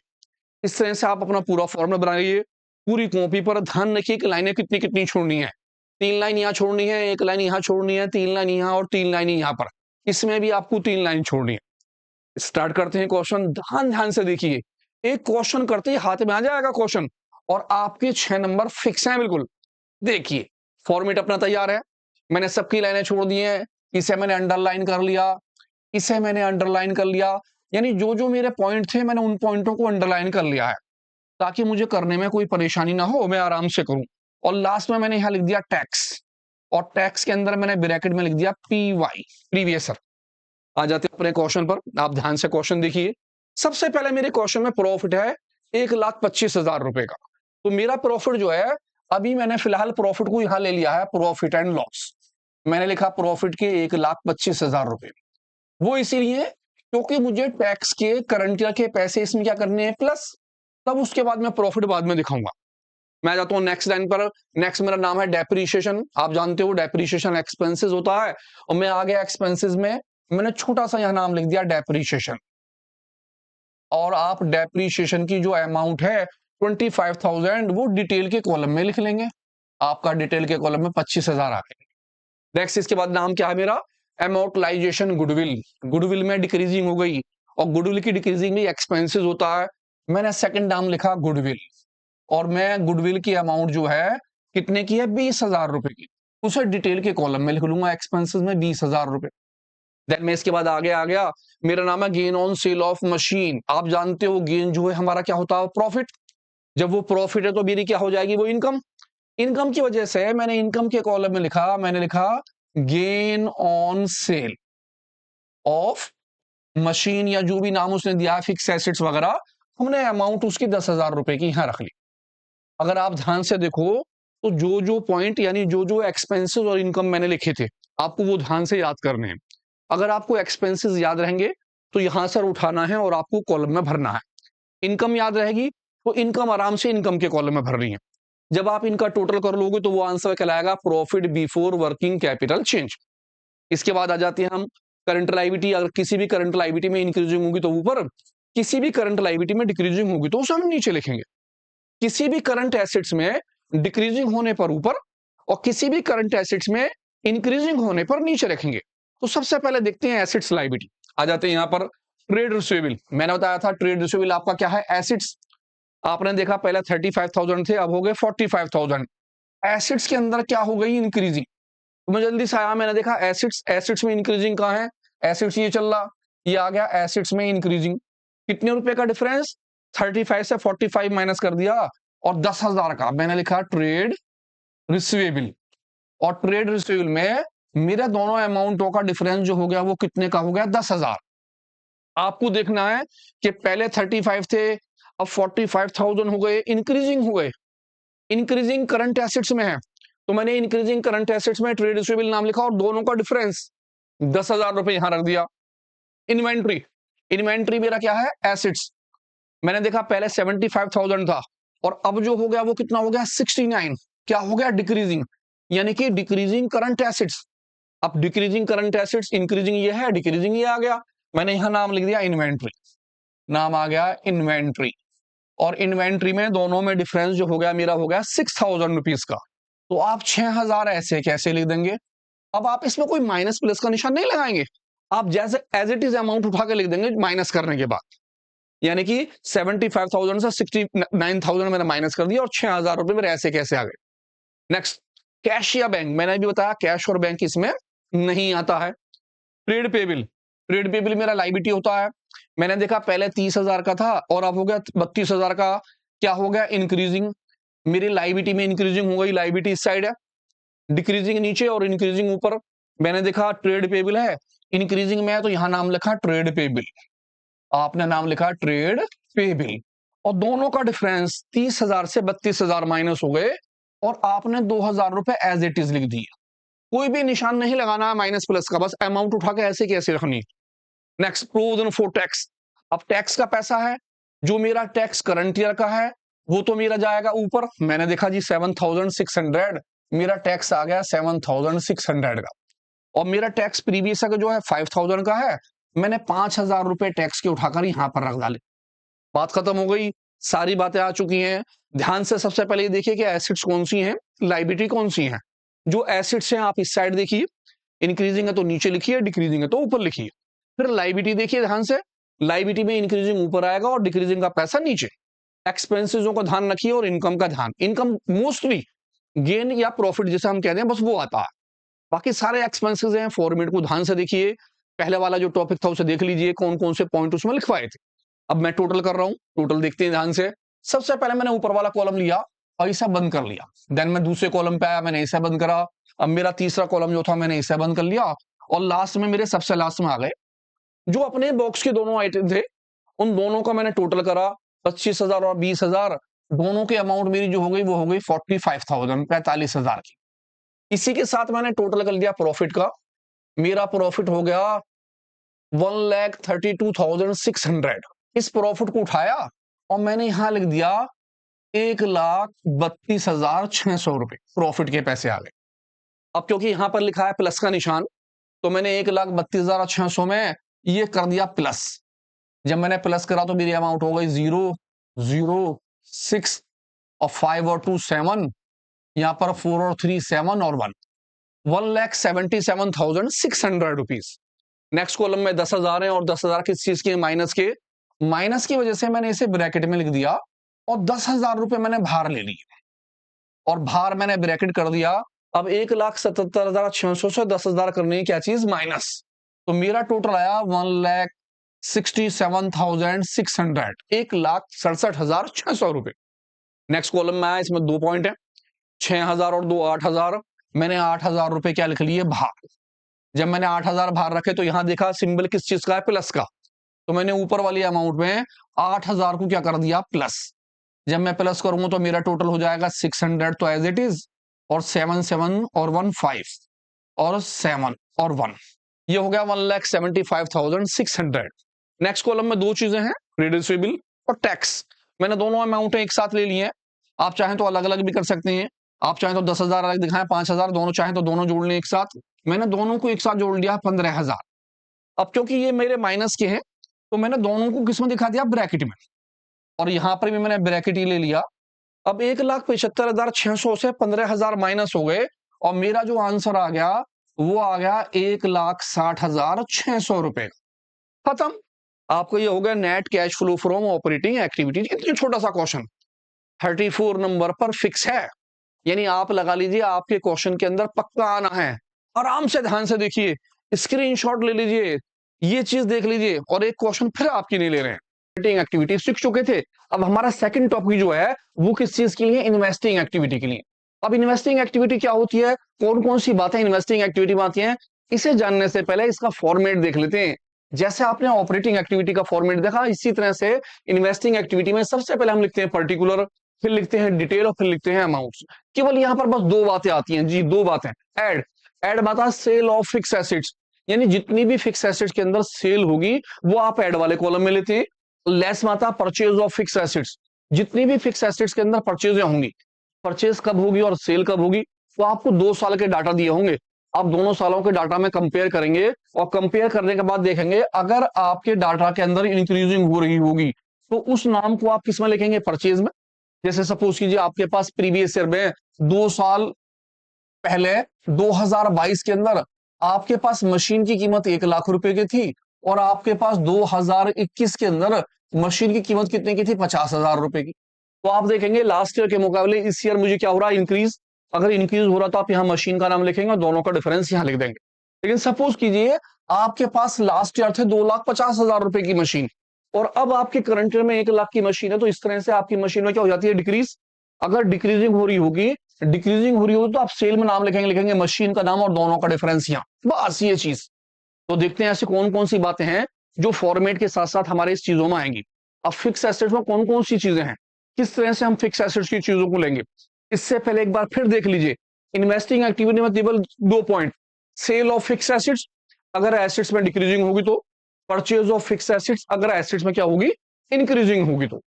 इस तरह से आप अपना पूरा फॉर्मूला बनाइए। पूरी कॉपी पर ध्यान रखिए कि लाइनें कितनी कितनी छोड़नी है। 3 लाइन यहाँ छोड़नी है, 1 लाइन यहाँ छोड़नी है, 3 लाइन यहाँ और 3 लाइन यहाँ पर, इसमें भी आपको 3 लाइन छोड़नी है। स्टार्ट करते हैं क्वेश्चन, ध्यान ध्यान से देखिए। एक क्वेश्चन करते ही हाथ में आ जाएगा क्वेश्चन, और आपके 6 नंबर फिक्स हैं बिल्कुल। देखिए फॉर्मेट अपना तैयार है, मैंने सबकी लाइनें छोड़ दी हैं, इसे मैंने अंडरलाइन कर लिया, इसे मैंने अंडरलाइन कर लिया, यानी जो जो मेरे पॉइंट थे मैंने उन पॉइंटों को अंडरलाइन कर लिया है, ताकि मुझे करने में कोई परेशानी ना हो, मैं आराम से करूं। और लास्ट में मैंने यहां लिख दिया टैक्स, और टैक्स के अंदर मैंने ब्रैकेट में लिख दिया पीवाई, प्रीवियस ईयर। आ जाते हैं अपने क्वेश्चन पर, आप ध्यान से क्वेश्चन देखिए। सबसे पहले मेरे क्वेश्चन में प्रॉफिट है 1,25,000 रुपए का। तो मेरा प्रॉफिट जो है, अभी मैंने फिलहाल प्रॉफिट को यहां ले लिया है प्रॉफिट एंड लॉस, मैंने लिखा प्रॉफिट के 1,25,000 रुपए। वो इसीलिए क्योंकि मुझे टैक्स के करंट ईयर के पैसे इसमें क्या करने हैं प्लस, तब उसके बाद मैं प्रॉफिट बाद में दिखाऊंगा। मैं जाता हूं नेक्स्ट लाइन पर। नेक्स्ट मेरा नाम है डेप्रीशिएशन, आप जानते हो डेप्रीशिएशन एक्सपेंसेस होता है, और मैं आ गया एक्सपेंसेस में, मैंने छोटा सा यहां नाम लिख दिया डेप्रीशिएशन। और आप डेप्रीशिएशन की जो अमाउंट है 25,000 वो डिटेल के कॉलम में लिख लेंगे, आपका डिटेल के कॉलम में 25,000 आ गए। नेक्स्ट इसके बाद नाम क्या है मेरा, अमोर्टाइजेशन गुडविल। गुडविल में डिक्रीजिंग हो गई, और गुडविल की डिक्रीजिंग भी एक्सपेंसेस होता है, मैंने सेकंड नाम लिखा गुडविल, और मैं गुडविल की अमाउंट जो है कितने की है 20,000 रुपए की, उसे डिटेल के कॉलम में लिख लूंगा एक्सपेंसेस में 20,000 रुपए। देन मैं इसके बाद आगे आ गया, मेरा नाम है gain on sale of machine. आप जानते हो गेन जो है हमारा क्या होता है प्रॉफिट, जब वो प्रॉफिट है तो मेरी क्या हो जाएगी वो इनकम। इनकम की वजह से मैंने इनकम के कॉलम में लिखा, मैंने लिखा gain on sale of machine, या जो भी नाम उसने दिया है फिक्स एसेट्स वगैरह, हमने अमाउंट उसकी 10,000 रुपए की यहां रख ली। अगर आप ध्यान से देखो तो जो जो पॉइंट यानी जो जो एक्सपेंसेस और इनकम मैंने लिखे थे आपको वो ध्यान से याद करने हैं। अगर आपको एक्सपेंसेस याद रहेंगे तो यहां से उठाना है और आपको कॉलम में भरना है। इनकम याद रहेगी तो इनकम आराम से इनकम के कॉलम में भरनी है। जब आप इनका टोटल कर लोगे तो वो आंसर कहलाएगा profit before working capital change. इसके बाद आ जाते हैं हम करंट लायबिलिटी। अगर किसी भी करंट लायबिलिटी में इंक्रीजिंग होगी तो ऊपर, किसी भी करंट लायबिलिटी में डिक्रीजिंग होगी तो उसे हम नीचे लिखेंगे। किसी भी करंट एसेट्स में डिक्रीजिंग होने पर ऊपर, और किसी भी करंट एसेट्स में इंक्रीजिंग होने पर नीचे रखेंगे। तो सबसे पहले देखते हैं एसेट्स लायबिलिटी। आ जाते हैं यहां पर ट्रेड रिसीवेबल। मैंने बताया था ट्रेड रिसीवेबल आपका क्या है एसेट्स। आपने देखा पहले 35,000 थे, अब हो गए 45,000। एसेट्स के अंदर क्या हो गई इंक्रीजिंग, तो मैं जल्दी से आया, मैंने देखा एसेट्स, एसेट्स में इंक्रीजिंग कहां है, एसेट्स ये चल रहा, ये आ गया एसेट्स में इंक्रीजिंग। कितने रुपए का डिफरेंस, 35 से 45 माइनस कर दिया, और 10,000 का मैंने लिखा ट्रेड रिसीवेबल। और ट्रेड रिसीवेबल में मेरे दोनों अमाउंटों का डिफरेंस जो हो गया वो कितने का हो गया 10,000। आपको देखना है कि पहले 35 थे, अब 45,000 हो गए, इंक्रीजिंग हुए। इंक्रीजिंग करंट एसेट्स में है, तो मैंने इंक्रीजिंग करंट एसेट्स में ट्रेड रिसीवेबल नाम लिखा और दोनों का डिफरेंस 10,000 रुपए यहां रख दिया। इन्वेंट्री, इन्वेंट्री मेरा क्या है, एसेट्स। मैंने देखा पहले 75,000 था और अब जो हो गया वो कितना हो गया, 69। क्या हो गया, डिक्रीजिंग, यानी कि डिक्रीजिंग करंट एसेट्स। अब डिक्रीजिंग करंट एसेट्स, इंक्रीजिंग ये है, डिक्रीजिंग ये आ गया। मैंने यहां नाम लिख दिया इन्वेंट्री, नाम आ गया इन्वेंट्री। और इन्वेंट्री में दोनों में डिफरेंस जो हो गया मेरा हो गया 6,000 रुपीज का। तो आप 6,000 ऐसे कैसे लिख देंगे। अब आप इसमें कोई माइनस प्लस का निशान नहीं लगाएंगे, आप जैसे एज इट इज अमाउंट उठा के लिख देंगे माइनस करने के बाद। यानी कि 75,000 से 69,000 मैंने माइनस कर दिया और 6,000 रुपए मेरे ऐसे कैसे आ गए। नेक्स्ट, कैश या बैंक, मैंने भी बताया कैश और बैंक इसमें नहीं आता है। ट्रेड पेबल, ट्रेड पेबल मेरा लाइबिलिटी होता है। मैंने देखा पहले 30,000 का था और अब हो गया 32,000 का। क्या हो गया, इंक्रीजिंग। मेरी लाइबिलिटी में इंक्रीजिंग हो गई, लाइबिलिटी इस साइड है, डिक्रीजिंग नीचे और इंक्रीजिंग ऊपर। मैंने देखा ट्रेड पेबल है, इंक्रीजिंग में है तो यहां नाम लिखा ट्रेड पेबल, आपने नाम लिखा ट्रेड पेबल। और दोनों का डिफरेंस 30,000 से 32,000 माइनस हो गए और आपने 2,000 रुपए एज इट इज लिख दिया। कोई भी निशान नहीं लगाना है माइनस प्लस का, बस अमाउंट उठा के ऐसे कैसे रखनी। Next, provision for tax. अब टैक्स का पैसा है, जो मेरा टैक्स करंट ईयर का है वो तो मेरा जाएगा ऊपर। मैंने देखा जी 7,600, मेरा टैक्स आ गया 7,600 का। और मेरा टैक्स प्रीवियस का जो है 5,000 का है, मैंने 5,000 रुपए टैक्स के उठाकर यहां पर रख डाले। बात खत्म हो गई, सारी बातें आ चुकी हैं। ध्यान से सबसे पहले ये देखिए कि एसेट्स कौन सी हैं, लाइबिलिटी कौन सी है। जो एसेट्स हैं आप इस साइड देखिए, इंक्रीजिंग है तो नीचे लिखिए, डिक्रीजिंग है तो ऊपर लिखिए। फिर लाइबिलिटी देखिए ध्यान से, लाइबिलिटी में इंक्रीजिंग ऊपर आएगा और डिक्रीजिंग का पैसा नीचे। एक्सपेंसेसों का ध्यान रखिए और इनकम का ध्यान। इनकम मोस्टली गेन या प्रॉफिट जैसे हम कहते हैं बस वो आता है, बाकी सारे एक्सपेंसेस हैं। फॉर्मेट को ध्यान से देखिए, पहले वाला जो टॉपिक था उसे देख लीजिए, कौन कौन से पॉइंट उसमें लिखवाए थे। अब मैं टोटल कर रहा हूं, टोटल देखते हैं ध्यान से। सबसे पहले मैंने ऊपर वाला कॉलम लिया और इसे बंद कर लिया। देन मैं दूसरे कॉलम पे आया, मैंने इसे बंद करा। अब मेरा तीसरा कॉलम जो था मैंने इसे बंद कर लिया और लास्ट में मेरे सबसे लास्ट में आ गए जो अपने बॉक्स के दोनों आइटम थे, उन दोनों का मैंने टोटल करा 25,000 और 20,000। दोनों के अमाउंट मेरी जो हो गई वो हो गई 45,000, 45,000 की। इसी के साथ मैंने टोटल कर लिया प्रॉफिट का। मेरा प्रॉफिट हो गया 1,32,600। इस प्रॉफिट को उठाया और मैंने यहां लिख दिया 1,32,600 रुपए प्रॉफिट के पैसे आ गए। अब क्योंकि यहां पर लिखा है प्लस का निशान, तो मैंने 1,32,600 में ये कर दिया प्लस। जब मैंने प्लस करा तो मेरी अमाउंट हो गई 0,0,6 और 5 और 2 7, यहां पर 4 और 3 7 और 1, 1,77,600 रुपीज। नेक्स्ट कॉलम में 10,000 है और 10,000 किस चीज के, माइनस के। माइनस की वजह से मैंने इसे ब्रैकेट में लिख दिया और 10,000 रुपए मैंने बाहर ले लिए और बाहर मैंने ब्रैकेट कर दिया। अब 1,77,600 से 10,000 करने की क्या चीज, माइनस। तो मेरा टोटल आया 1,67,600, 1,67,600 रुपए। नेक्स्ट कॉलम में आया, इसमें 2 पॉइंट है, 6,000 और 2 8,000। मैंने 8,000 रुपए क्या लिख लिए, बाहर। जब मैंने 8,000 बाहर रखे तो यहां देखा सिंबल किस चीज का है, प्लस का। तो मैंने ऊपर वाली अमाउंट में 8,000 को क्या कर दिया, प्लस। जब मैं प्लस करूंगा तो मेरा टोटल हो जाएगा 600, तो एज इट इज, और 7 7 और 1 5 और 7 और 1, ये हो गया 1,75,600। नेक्स्ट कॉलम में 2 चीजें हैं, ट्रेड रिसीवेबल और टैक्स। मैंने दोनों अमाउंट एक साथ ले लिए हैं। आप चाहें तो अलग अलग भी कर सकते हैं, आप चाहें तो 10,000 अलग दिखाएं, 5,000, दोनों चाहें तो दोनों जोड़ लें एक साथ। मैंने दोनों को एक साथ जोड़ लिया 15,000। अब क्योंकि ये मेरे माइनस के हैं तो मैंने दोनों को किसमें दिखा दिया, ब्रैकेट में, और यहां पर भी मैंने ब्रैकेट ही ले लिया। अब 1,75,600 से 15,000 माइनस हो गए और मेरा जो आंसर आ गया वो आ गया 1,60,600 रुपए। खत्म। आपको ये हो गया net cash flow from operating activity. इतना छोटा सा क्वेश्चन 34 नंबर पर फिक्स है, यानी आप लगा लीजिए आपके क्वेश्चन के अंदर पक्का आना है। आराम से ध्यान से देखिए, स्क्रीनशॉट ले लीजिए, ये चीज देख लीजिए, और एक क्वेश्चन फिर आपकी नहीं ले रहे हैं। ऑपरेटिंग एक्टिविटी सीख चुके थे, अब हमारा सेकंड टॉपिक जो है वो किस चीज के लिए, इन्वेस्टिंग एक्टिविटी के लिए। अब इन्वेस्टिंग एक्टिविटी क्या होती है, कौन कौन सी बातें इन्वेस्टिंग एक्टिविटी में आती हैं, इसे जानने से पहले इसका फॉर्मेट देख लेते हैं। जैसे आपने ऑपरेटिंग एक्टिविटी का फॉर्मेट देखा, इसी तरह से इन्वेस्टिंग एक्टिविटी में सबसे पहले हम लिखते हैं पर्टिकुलर, फिर लिखते हैं डिटेल और फिर लिखते हैं अमाउंट्स। केवल यहाँ पर बस दो बातें आती हैं जी, दो बातें। ऐड, ऐड आता है सेल ऑफ फिक्स एसेट्स, यानी जितनी भी फिक्स एसेट्स के अंदर सेल होगी वो आप ऐड वाले कॉलम में लेते हैं। लेस में आता है परचेज ऑफ फिक्स एसेट्स, जितनी भी फिक्स एसेट्स के अंदर परचेज होंगी, परचेज कब होगी और सेल कब होगी, तो आपको 2 साल के डाटा दिए होंगे। आप दोनों सालों के डाटा में कंपेयर करेंगे और कंपेयर करने के बाद देखेंगे अगर आपके डाटा के अंदर इंक्रीजिंग हो रही होगी तो उस नाम को आप किस में लिखेंगे, परचेज में। जैसे सपोज कीजिए आपके पास प्रीवियस ईयर में 2 साल पहले 2022 के अंदर आपके पास मशीन की कीमत 1 लाख रुपए की थी और आपके पास 2021 के अंदर मशीन की कीमत कितने की थी, 50,000 रुपए की। तो आप देखेंगे लास्ट ईयर के मुकाबले इस ईयर मुझे क्या हो रहा है, इंक्रीज। अगर इंक्रीज हो रहा तो आप यहाँ मशीन का नाम लिखेंगे और दोनों का डिफरेंस यहाँ लिख देंगे। लेकिन सपोज कीजिए आपके पास लास्ट ईयर थे 2,50,000 रुपए की मशीन और अब आपके करंट ईयर में 1 लाख की मशीन है, तो इस तरह से आपकी मशीन में क्या हो जाती है, डिक्रीज। अगर डिक्रीजिंग हो रही होगी, डिक्रीजिंग हो रही होगी तो आप सेल में नाम लिखेंगे, लिखेंगे मशीन का नाम और दोनों का डिफरेंस यहाँ, बस ये चीज। तो देखते हैं ऐसे कौन कौन सी बातें हैं जो फॉर्मेट के साथ साथ हमारे इस चीजों में आएंगी। अब फिक्स एसेट्स में कौन कौन सी चीजें हैं, किस तरह से हम फिक्स एसेट्स की चीजों को लेंगे, इससे पहले एक बार फिर देख लीजिए। इन्वेस्टिंग एक्टिविटी में केवल 2 point, sale of fix assets अगर एसेट्स में डिक्रीजिंग होगी तो, परचेज ऑफ फिक्स एसेट्स अगर एसेट्स में क्या होगी, इंक्रीजिंग होगी तो।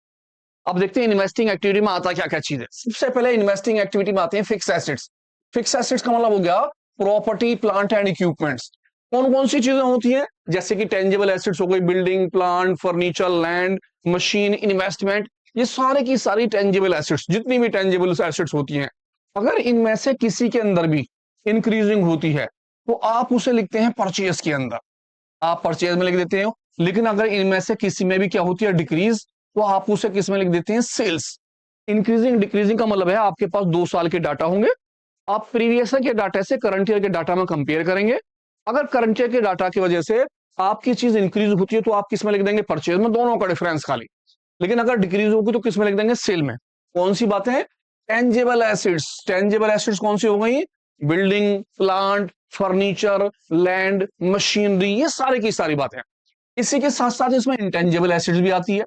अब देखते हैं इन्वेस्टिंग एक्टिविटी में आता क्या क्या चीज है। सबसे पहले इन्वेस्टिंग एक्टिविटी में आते हैं फिक्स एसेट्स। फिक्स एसेट्स का मतलब हो गया प्रॉपर्टी, प्लांट एंड इक्विपमेंट्स। कौन कौन सी चीजें होती हैं, जैसे कि टेंजिबल एसेट्स हो गई, building, plant, furniture, land, machine, investment, ये सारे की सारी टेंजिबल एसेट्स, जितनी भी टेंजिबल एसेट्स होती हैं, अगर इनमें से किसी के अंदर भी इंक्रीजिंग होती है तो आप उसे लिखते हैं परचेज के अंदर, आप परचेज में लिख देते हो। लेकिन अगर इनमें से किसी में भी क्या होती है, डिक्रीज, तो आप उसे किस में लिख देते हैं, सेल्स। इंक्रीजिंग डिक्रीजिंग का मतलब है आपके पास 2 साल के डाटा होंगे, आप प्रीवियस ईयर के डाटा से करंट ईयर के डाटा में कंपेयर करेंगे। अगर करंट ईयर के डाटा की वजह से आपकी चीज इंक्रीज होती है तो आप किस में लिख देंगे, परचेज में, दोनों का डिफरेंस खाली। लेकिन अगर डिक्रीज होगी तो किस में लिख देंगे, सेल में। कौन सी बातें, टेंजिबल एसेट्स। टेंजिबल एसेट्स कौन सी हो गई, building, plant, furniture, land, machinery, ये सारी की सारी बातें। इसी के साथ साथ इसमें इंटेंजिबल एसेट्स भी आती है।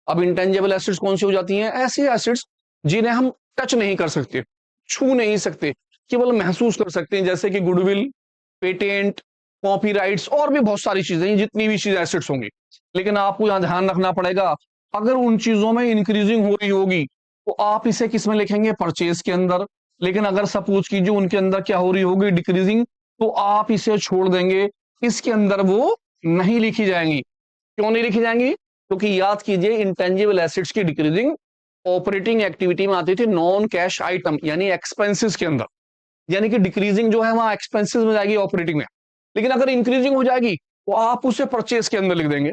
अब इंटेंजिबल एसेट्स कौन सी हो जाती हैं, ऐसी एसेट्स जिन्हें हम टच नहीं कर सकते, छू नहीं सकते, केवल महसूस कर सकते हैं, जैसे कि गुडविल, पेटेंट, कॉपीराइट्स और भी बहुत सारी चीजें, जितनी भी चीज एसेट्स होंगी। लेकिन आपको यहां ध्यान रखना पड़ेगा, अगर उन चीजों में इंक्रीजिंग हो रही होगी तो आप इसे किस में लिखेंगे, परचेज के अंदर। लेकिन अगर सपोज कीजिए उनके अंदर क्या हो रही होगी, डिक्रीजिंग, तो आप इसे छोड़ देंगे, इसके अंदर वो नहीं लिखी जाएंगी। क्यों नहीं लिखी जाएंगी, क्योंकि याद कीजिए इंटेंजिबल एसेट्स की डिक्रीजिंग ऑपरेटिंग एक्टिविटी में आती थी नॉन कैश आइटम यानी एक्सपेंसेस के अंदर, यानी कि डिक्रीजिंग जो है वहां एक्सपेंसेस में जाएगी, ऑपरेटिंग में। लेकिन अगर इंक्रीजिंग हो जाएगी तो आप उसे परचेज के अंदर लिख देंगे।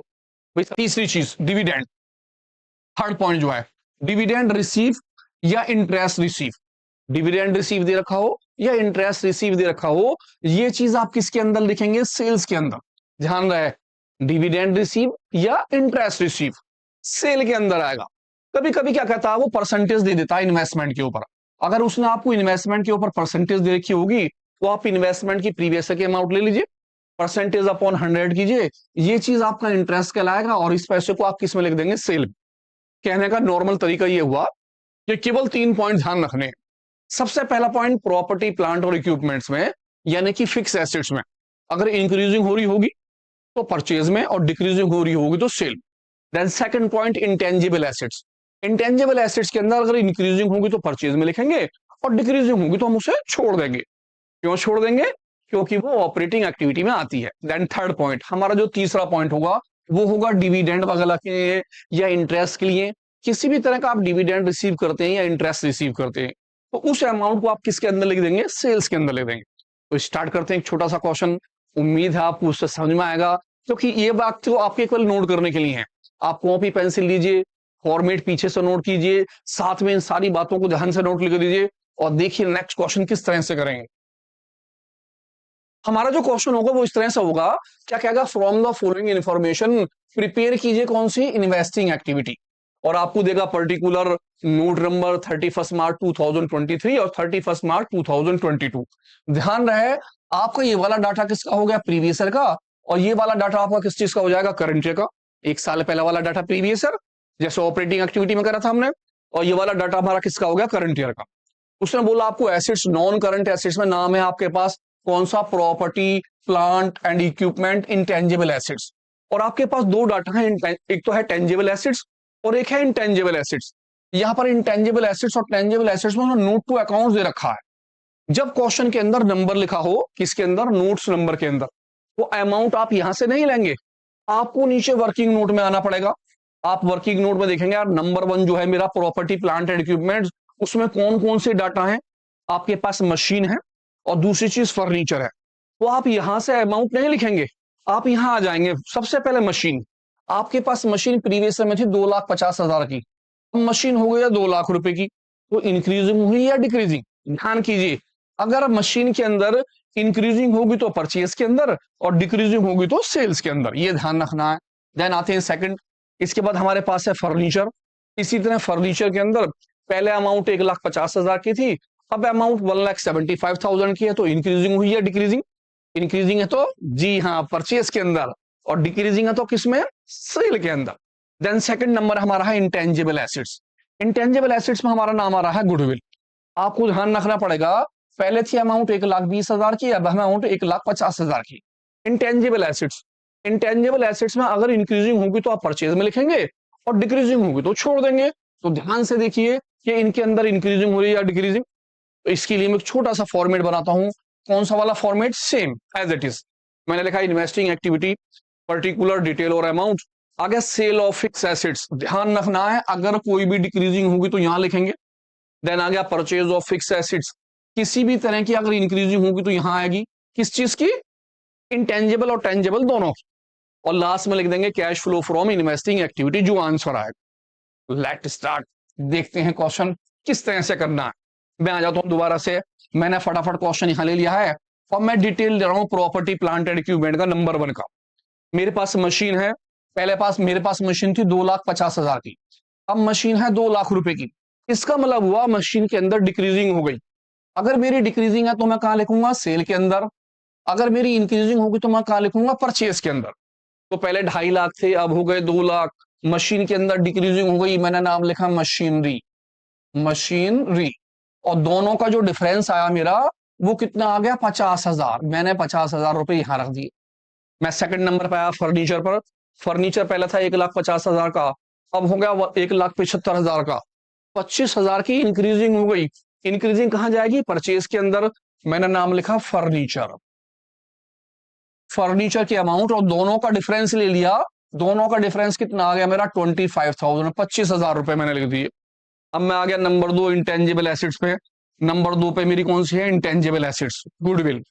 भाई तीसरी चीज, डिविडेंड, थर्ड पॉइंट जो है, डिविडेंड रिसीव या इंटरेस्ट रिसीव। डिविडेंड रिसीव दे रखा हो या इंटरेस्ट रिसीव दे रखा हो, ये चीज आप किसके अंदर लिखेंगे, सेल्स के अंदर। ध्यान रहे, डिविडेंड रिसीव या इंटरेस्ट रिसीव सेल के अंदर आएगा। कभी कभी क्या कहता है, वो परसेंटेज दे देता है इन्वेस्टमेंट के ऊपर। अगर उसने आपको इन्वेस्टमेंट के ऊपर परसेंटेज दे रखी होगी तो आप इन्वेस्टमेंट की प्रीवियस के अमाउंट ले लीजिए, परसेंटेज अपॉन 100 कीजिए, ये चीज आपका इंटरेस्ट कहलाएगा और इस पैसे को आप किस में लिख देंगे, सेल। कहने का नॉर्मल तरीका ये हुआ कि केवल 3 पॉइंट ध्यान रखने। सबसे पहला पॉइंट, प्रॉपर्टी, प्लांट और इक्विपमेंट्स में यानी कि फिक्स एसेट्स में अगर इंक्रीजिंग हो रही होगी तो परचेज में और डिक्रीजिंग हो रही होगी तो sale. Then second point, intangible assets. Intangible assets के अंदर अगर इंक्रीजिंग होगी तो परचेज में लिखेंगे और डिक्रीजिंग होगी तो हम उसे छोड़ देंगे। क्यों छोड़ देंगे, क्योंकि वो ऑपरेटिंग एक्टिविटी में आती है। देन थर्ड पॉइंट, हमारा जो तीसरा पॉइंट होगा वो होगा डिविडेंड वगैरह के लिए या इंटरेस्ट के लिए। किसी भी तरह का आप डिविडेंड रिसीव करते हैं या इंटरेस्ट रिसीव करते हैं तो उस अमाउंट को आप किसके अंदर लिख देंगे, सेल्स के अंदर लिख देंगे। तो स्टार्ट करते हैं एक छोटा सा क्वेश्चन, उम्मीद है आपको उससे समझ में आएगा, क्योंकि ये बात तो आपके केवल नोट करने के लिए है। आप कॉपी पेंसिल लीजिए, फॉर्मेट पीछे से नोट कीजिए, साथ में इन सारी बातों को ध्यान से नोट लिख दीजिए और देखिए नेक्स्ट क्वेश्चन किस तरह से करेंगे। हमारा जो क्वेश्चन होगा वो इस तरह से होगा, क्या कहेगा, from the following information prepare कीजिए कौन सी, इन्वेस्टिंग एक्टिविटी। और आपको देगा पर्टिकुलर नोट नंबर 31 मार्च 2023 और 31 मार्च 2022। ध्यान रहे आपका ये वाला डाटा किसका हो गया, प्रीवियस ईयर का, और ये वाला डाटा आपका किस चीज का हो जाएगा, करंट ईयर का। 1 साल पहला वाला डाटा प्रीवियस ईयर, जैसे ऑपरेटिंग एक्टिविटी में करा था हमने, और ये वाला डाटा हमारा किसका हो गया, करंट ईयर का। उसने बोला आपको एसेट्स, नॉन करंट एसेट्स में नाम है आपके पास कौन सा, property plant and equipment, intangible assets. और आपके पास दो डाटा है, एक तो है टेंजिबल एसेट्स और एक है इंटेंजिबल एसेट्स। यहाँ पर इंटेंजिबल एसेट्स और टेंजिबल एसेट्स में नोट टू अकाउंट दे रखा है। जब क्वेश्चन के अंदर नंबर लिखा हो, किसके अंदर, नोट्स नंबर के अंदर, वो अमाउंट आप यहां से नहीं लेंगे, आपको नीचे वर्किंग नोट में आना पड़ेगा। आप वर्किंग नोट में देखेंगे यार, नंबर 1 जो है मेरा प्रॉपर्टी प्लांट एंड इक्विपमेंट, उसमें कौन कौन से डाटा है, आपके पास मशीन है और दूसरी चीज फर्नीचर है। तो आप यहां से अमाउंट नहीं लिखेंगे, आप यहां आ जाएंगे। सबसे पहले मशीन, आपके पास मशीन प्रीवियस में थी 2,50,000 की, अब मशीन हो गई 2 लाख रुपए की, तो इंक्रीजिंग हुई या डिक्रीजिंग, ध्यान कीजिए। अगर मशीन के अंदर इंक्रीजिंग होगी तो परचेज के अंदर और डिक्रीजिंग होगी तो सेल्स के अंदर, ये ध्यान रखना है। देन आते हैं सेकंड, इसके बाद हमारे पास है फर्नीचर। इसी तरह फर्नीचर के अंदर पहले अमाउंट 1,50,000 की थी, अब अमाउंट 1,75,000 की है, तो इंक्रीजिंग हुई है डिक्रीजिंग, इंक्रीजिंग है तो जी हाँ परचेज के अंदर, और डिक्रीजिंग है तो किसमें, सेल के अंदर। देन सेकंड नंबर हमारा है इंटेंजिबल एसेट्स। इंटेंजिबल एसेट्स में हमारा नाम आ रहा है गुडविल। आपको ध्यान रखना पड़ेगा, पहले थी अमाउंट 1,20,000 की, अब अमाउंट 1,50,000 की। इंटेंजिबल एसेट्स, इंटेंजिबल एसेट्स में अगर इंक्रीजिंग होगी तो आप परचेज में लिखेंगे और डिक्रीजिंग होगी तो छोड़ देंगे। तो ध्यान से देखिए कि इनके अंदर इंक्रीजिंग हो रही है या डिक्रीजिंग। तो इसके लिए मैं एक छोटा सा फॉर्मेट बनाता हूं। कौन सा वाला format, same as it is. मैंने लिखा इन्वेस्टिंग एक्टिविटी, पर्टिकुलर, डिटेल और अमाउंट। आगे सेल ऑफ फिक्स एसेट्स, ध्यान रखना है अगर कोई भी डिक्रीजिंग होगी तो यहां लिखेंगे। देन आ गया परचेज ऑफ फिक्स एसेट्स, किसी भी तरह की अगर इंक्रीजिंग होगी तो यहां आएगी, किस चीज की, इंटेंजिबल और टेंजिबल दोनों की। और लास्ट में लिख देंगे cash flow from investing activity, जो आंसर आएगा। लेट स्टार्ट, देखते हैं क्वेश्चन किस तरह से करना है। मैं आ जाता हूं दोबारा से, मैंने फटाफट क्वेश्चन यहां ले लिया है और मैं डिटेल दे रहा हूं प्रॉपर्टी प्लांट एंड इक्विपमेंट का, नंबर 1 का। मेरे पास मशीन है, मेरे पास मशीन थी 2,50,000 की, अब मशीन है 2 लाख रुपए की। इसका मतलब हुआ मशीन के अंदर डिक्रीजिंग हो गई। अगर मेरी डिक्रीजिंग है तो मैं कहां लिखूंगा, सेल के अंदर। अगर मेरी इंक्रीजिंग होगी तो मैं कहां लिखूंगा, परचेज के अंदर। तो पहले 2.5 लाख थे, अब हो गए 2 लाख। मशीन के अंदर डिक्रीजिंग हो गई, मैंने नाम लिखा मशीनरी, मशीनरी। और दोनों का जो डिफरेंस आया मेरा, वो कितना आ गया, 50,000। मैंने 50,000 रुपए यहां रख दिए। मैं सेकंड नंबर पे आया फर्नीचर पर। फर्नीचर पहले था 1,50,000 का, अब हो गया 1,75,000 का। 25,000 की इंक्रीजिंग हो गई। इंक्रीजिंग कहां जाएगी, परचेज के अंदर। मैंने नाम लिखा फर्नीचर, फर्नीचर की अमाउंट, और दोनों का डिफरेंस ले लिया। दोनों का डिफरेंस कितना आ गया मेरा, 25,000, 25,000 रुपए मैंने लिख दिए। अब मैं आ गया नंबर 2, इंटेंजिबल एसेट्स पे। नंबर 2 पे मेरी कौन सी है, इंटेंजिबल एसेट्स, गुडविल।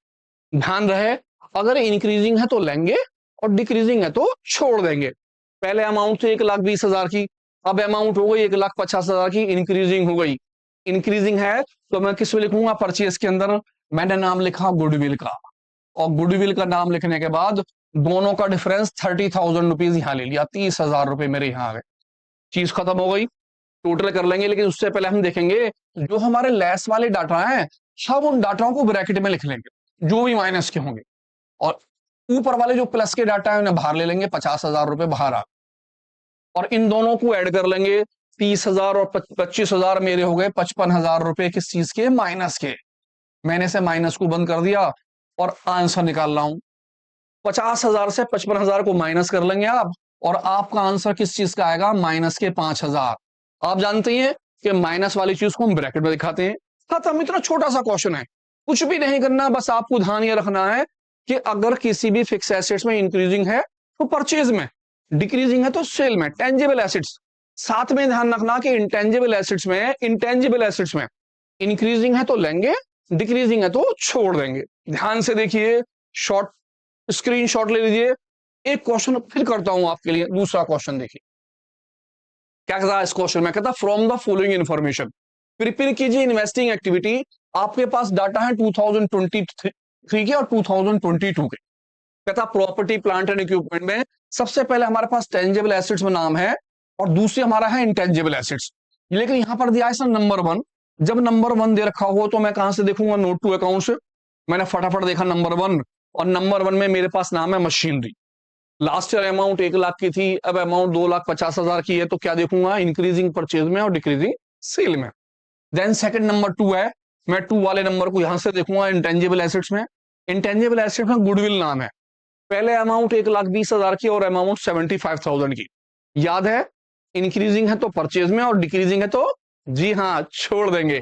ध्यान रहे, अगर इंक्रीजिंग है तो लेंगे और डिक्रीजिंग है तो छोड़ देंगे। पहले अमाउंट थी 1,20,000 की, अब अमाउंट हो गई 1,50,000 की, इंक्रीजिंग हो गई। इंक्रीजिंग है तो मैं किस में लिखूंगा, परचेज के अंदर। मैंने नाम लिखा गुडविल का, और गुडविल का नाम लिखने के बाद दोनों का डिफरेंस 30,000 रुपीज यहां ले लिया, 30,000 रुपए मेरे यहां आ गए। चीज खत्म हो गई। टोटल कर लेंगे, लेकिन उससे पहले हम देखेंगे जो हमारे लेस वाले डाटा हैं, सब उन डाटाओं को ब्रैकेट में लिख लेंगे जो भी माइनस के होंगे, और ऊपर वाले जो प्लस के डाटा है उन्हें बाहर ले लेंगे। 50,000 रुपए बाहर आ, और इन दोनों को ऐड कर लेंगे। 30,000 और 25,000 मेरे हो गए 55,000 रुपए किस चीज के, माइनस के। मैंने से माइनस को बंद कर दिया और आंसर निकाल रहा हूं। 50,000 से 55,000 को माइनस कर लेंगे आप, और आपका आंसर किस चीज का आएगा, माइनस के 5,000। आप जानते हैं कि माइनस वाली चीज को हम ब्रैकेट में दिखाते हैं। खत्म, इतना छोटा सा क्वेश्चन है, कुछ भी नहीं करना, बस आपको ध्यान ये रखना है कि अगर किसी भी फिक्स एसेट्स में इंक्रीजिंग है तो परचेज में, डिक्रीजिंग है तो सेल में। टेंजिबल एसेट्स, साथ में ध्यान रखना कि इंटेंजिबल एसेट्स में इंक्रीजिंग है तो लेंगे, डिक्रीजिंग है तो छोड़ देंगे। ध्यान से देखिए, शॉर्ट स्क्रीनशॉट ले लीजिए। एक क्वेश्चन फिर करता हूं आपके लिए, दूसरा क्वेश्चन देखिए क्या कहता है इस क्वेश्चन में। कहता from the following information prepare कीजिए इन्वेस्टिंग एक्टिविटी। आपके पास डाटा है 2023 के और 2022 के। कहता प्रॉपर्टी प्लांट एंड इक्विपमेंट में सबसे पहले हमारे पास टेंजिबल एसेट्स में नाम है, और दूसरे हमारा है इंटेंजिबल एसेट्स। लेकिन यहां पर दिया है सर नंबर 1। जब नंबर 1 दे रखा हो तो मैं कहां से देखूंगा, नोट टू अकाउंट से। मैंने फटाफट देखा नंबर 1, और नंबर 1 में मेरे पास नाम है machinery. Last year amount 1 lakh की थी, अब अमाउंट 2,50,000 की है, तो क्या देखूंगा, इंक्रीजिंग परचेज में और डिक्रीजिंग सेल में। देन सेकंड नंबर 2 है, मैं 2 वाले नंबर को यहां से देखूंगा इंटेंजिबल एसेट्स में। इंटेंजिबल एसेट्स में गुडविल नाम है। पहले अमाउंट 1,20,000 की और अमाउंट 75,000 की। याद है, इंक्रीजिंग है तो परचेज में और डिक्रीजिंग है तो जी हाँ छोड़ देंगे।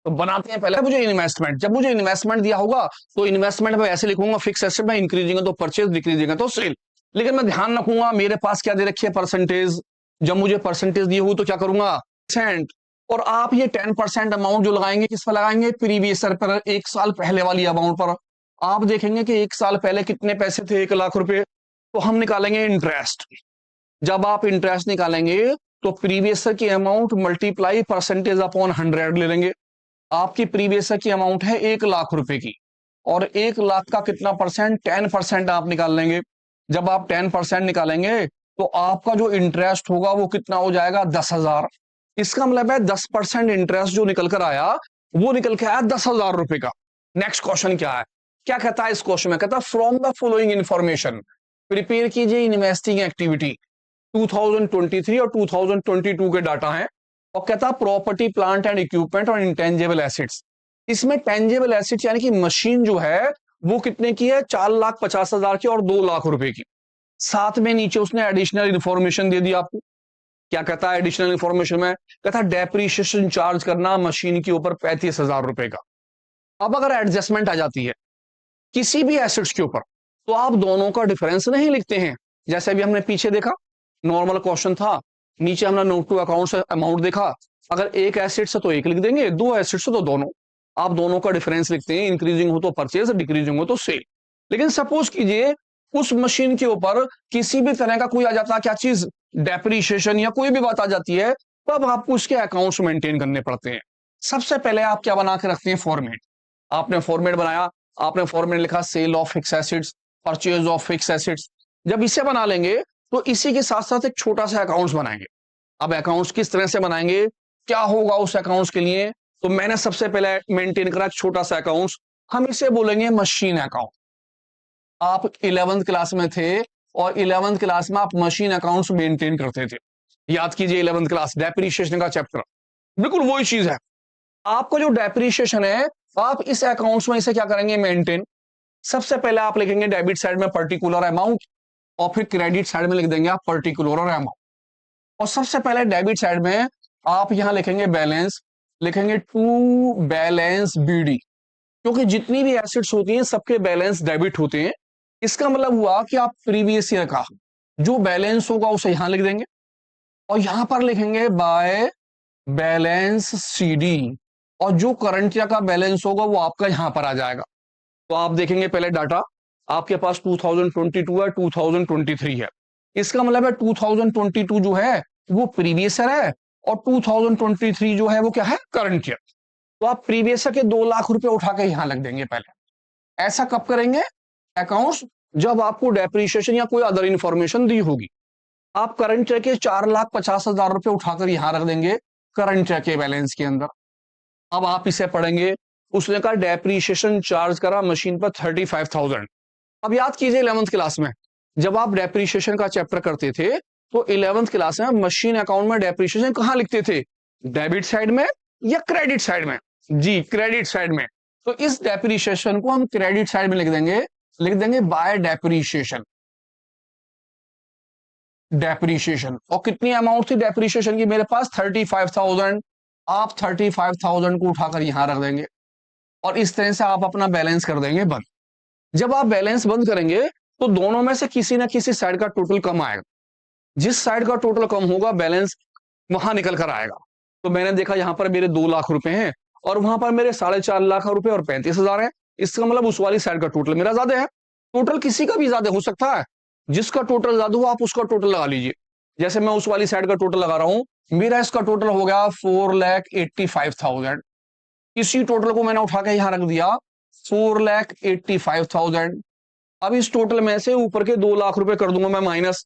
तो बनाते हैं पहले मुझे इन्वेस्टमेंट। जब मुझे इन्वेस्टमेंट दिया होगा तो इन्वेस्टमेंट में ऐसे लिखूंगा फिक्स एसेट में इंक्रीजिंग है तो परचेज, डिक्रीजिंग है तो सेल। लेकिन मैं ध्यान रखूंगा मेरे पास क्या दे रखी है परसेंटेज। जब मुझे परसेंटेज दी हो तो क्या करूंगा परसेंट। और आप ये 10% अमाउंट जो लगाएंगे किस पर लगाएंगे, प्रीवियस ईयर पर, एक साल पहले वाली अमाउंट पर। आप देखेंगे कि एक साल पहले कितने पैसे थे, 1,00,000 रुपए, तो हम निकालेंगे इंटरेस्ट। जब आप इंटरेस्ट निकालेंगे तो प्रीवियस ईयर की अमाउंट मल्टीप्लाई परसेंटेज अपॉन 100 ले लेंगे। आपकी प्रीवियस ईयर की अमाउंट है 1,00,000 रुपए की और 1,00,000 का कितना परसेंट, 10% आप निकाल लेंगे। जब आप 10% निकालेंगे तो आपका जो इंटरेस्ट होगा वो कितना हो जाएगा 10,000। इसका मतलब है 10% इंटरेस्ट जो निकल कर आया वो निकल के आया 10,000 रुपए का। नेक्स्ट क्वेश्चन क्या है, क्या कहता है इस क्वेश्चन में, कहता है from the following information prepare कीजिए इन्वेस्टिंग एक्टिविटी 2023 और 2022 के डाटा हैं। और कहता है प्रॉपर्टी प्लांट एंड इक्विपमेंट और इंटेंजिबल एसेट्स। इसमें टेंजिबल एसेट्स यानी कि मशीन जो है वो कितने की है, 4,50,000 की और 2,00,000 रुपए की। साथ में नीचे उसने एडिशनल इंफॉर्मेशन दे दी आपको। क्या कहता है एडिशनल इंफॉर्मेशन में, कहता है डेप्रीशिएशन चार्ज करना मशीन के ऊपर 35,000 रुपए का। अब अगर एडजस्टमेंट आ जाती है किसी भी एसेट्स के ऊपर तो आप दोनों का डिफरेंस नहीं लिखते हैं। जैसे अभी हमने पीछे देखा नॉर्मल क्वेश्चन था, नीचे हमने नोट टू अकाउंट से अमाउंट देखा। अगर एक एसेट से तो एक लिख देंगे, दो एसेट से तो दोनों। आप दोनों का डिफरेंस लिखते हैं, इंक्रीजिंग हो तो परचेज, डिक्रीजिंग हो तो सेल। लेकिन सपोज कीजिए उस मशीन के ऊपर किसी भी तरह का कोई आ जाता है क्या चीज, डेप्रीशिएशन या कोई भी बात आ जाती है, तब आपको उसके अकाउंट्स मेंटेन करने पड़ते हैं। सबसे पहले आप क्या बना के रखते हैं, फॉर्मेट। आपने फॉर्मेट बनाया, आपने फॉर्मेट लिखा sale of fix assets, purchase of fix assets. जब इसे बना लेंगे तो इसी के साथ साथ एक छोटा सा अकाउंट्स बनाएंगे। अब अकाउंट्स किस तरह से बनाएंगे, क्या होगा उस अकाउंट्स के लिए, तो मैंने सबसे पहले मेंटेन करा छोटा सा अकाउंट्स, हम इसे बोलेंगे मशीन अकाउंट। आप 11th क्लास में थे और 11th क्लास में आप मशीन अकाउंट्स मेंटेन करते थे। याद कीजिए 11th क्लास डेप्रीशिएशन का चैप्टर, बिल्कुल वही चीज है। आपका जो डेप्रीशिएशन है आप इस अकाउंट्स में इसे क्या करेंगे, मेंटेन। सबसे पहले आप लिखेंगे डेबिट साइड में पर्टिकुलर अमाउंट और फिर क्रेडिट साइड में लिख देंगे आप पर्टिकुलर अमाउंट। और सबसे पहले डेबिट साइड में आप यहां लिखेंगे बैलेंस, लिखेंगे टू बैलेंस बीडी, क्योंकि जितनी भी एसेट्स होती हैं सबके बैलेंस डेबिट होते हैं। इसका मतलब हुआ कि आप प्रीवियस ईयर का जो बैलेंस होगा उसे यहां लिख देंगे और यहां पर लिखेंगे बाय बैलेंस सीडी, और जो करंट ईयर का बैलेंस होगा वो आपका यहां पर आ जाएगा। तो आप देखेंगे पहले डाटा आपके पास 2022 है, 2023 है। इसका मतलब है 2022 जो है वो प्रीवियस ईयर है और 2023 जो है वो क्या है, करंट ईयर। तो आप प्रीवियस ईयर के 2,00,000 रुपए उठा के यहां लग देंगे पहले। ऐसा कब करेंगे अकाउंट्स, जब आपको डेप्रीशिएशन या कोई अदर इंफॉर्मेशन दी होगी। आप करंट ईयर के 4,50,000 रुपए उठाकर यहां रख देंगे करंट ईयर के बैलेंस के अंदर। अब आप इसे पढ़ेंगे, उसने कहा डेप्रीशिएशन चार्ज करा मशीन पर 35,000। अब याद कीजिए 11th क्लास में जब आप डेप्रीशिएशन का चैप्टर करते थे तो 11th क्लास में मशीन अकाउंट में डेप्रीशिएशन कहां लिखते थे, डेबिट साइड में या क्रेडिट साइड में, जी क्रेडिट साइड में। तो इस डेप्रीशिएशन को हम क्रेडिट साइड में लिख देंगे बाय डेप्रीशिएशन, डेप्रीशिएशन। और कितनी अमाउंट थी डेप्रीशिएशन की, मेरे पास 35,000। आप 35,000 को उठाकर यहां रख देंगे और इस तरह से आप अपना बैलेंस कर देंगे बंद। जब आप बैलेंस बंद करेंगे तो दोनों में से किसी ना किसी साइड का टोटल कम आएगा। जिस साइड का टोटल कम होगा बैलेंस वहां निकल कर आएगा। तो मैंने देखा यहां पर मेरे 2,00,000 रुपए हैं और वहां पर मेरे 4.5 लाख रुपए और 35,000 है। इसका मतलब उस वाली साइड का टोटल मेरा ज्यादा है। टोटल किसी का भी ज्यादा हो सकता है, जिसका टोटल ज्यादा हो आप उसका टोटल लगा लीजिए। जैसे मैं उस वाली साइड का टोटल लगा रहा हूं, मेरा इसका टोटल हो गया 4,85,000। इसी टोटल को मैंने उठा के यहां रख दिया 4,85,000। अब इस टोटल में से ऊपर के 2,00,000 रुपए कर दूंगा मैं माइनस,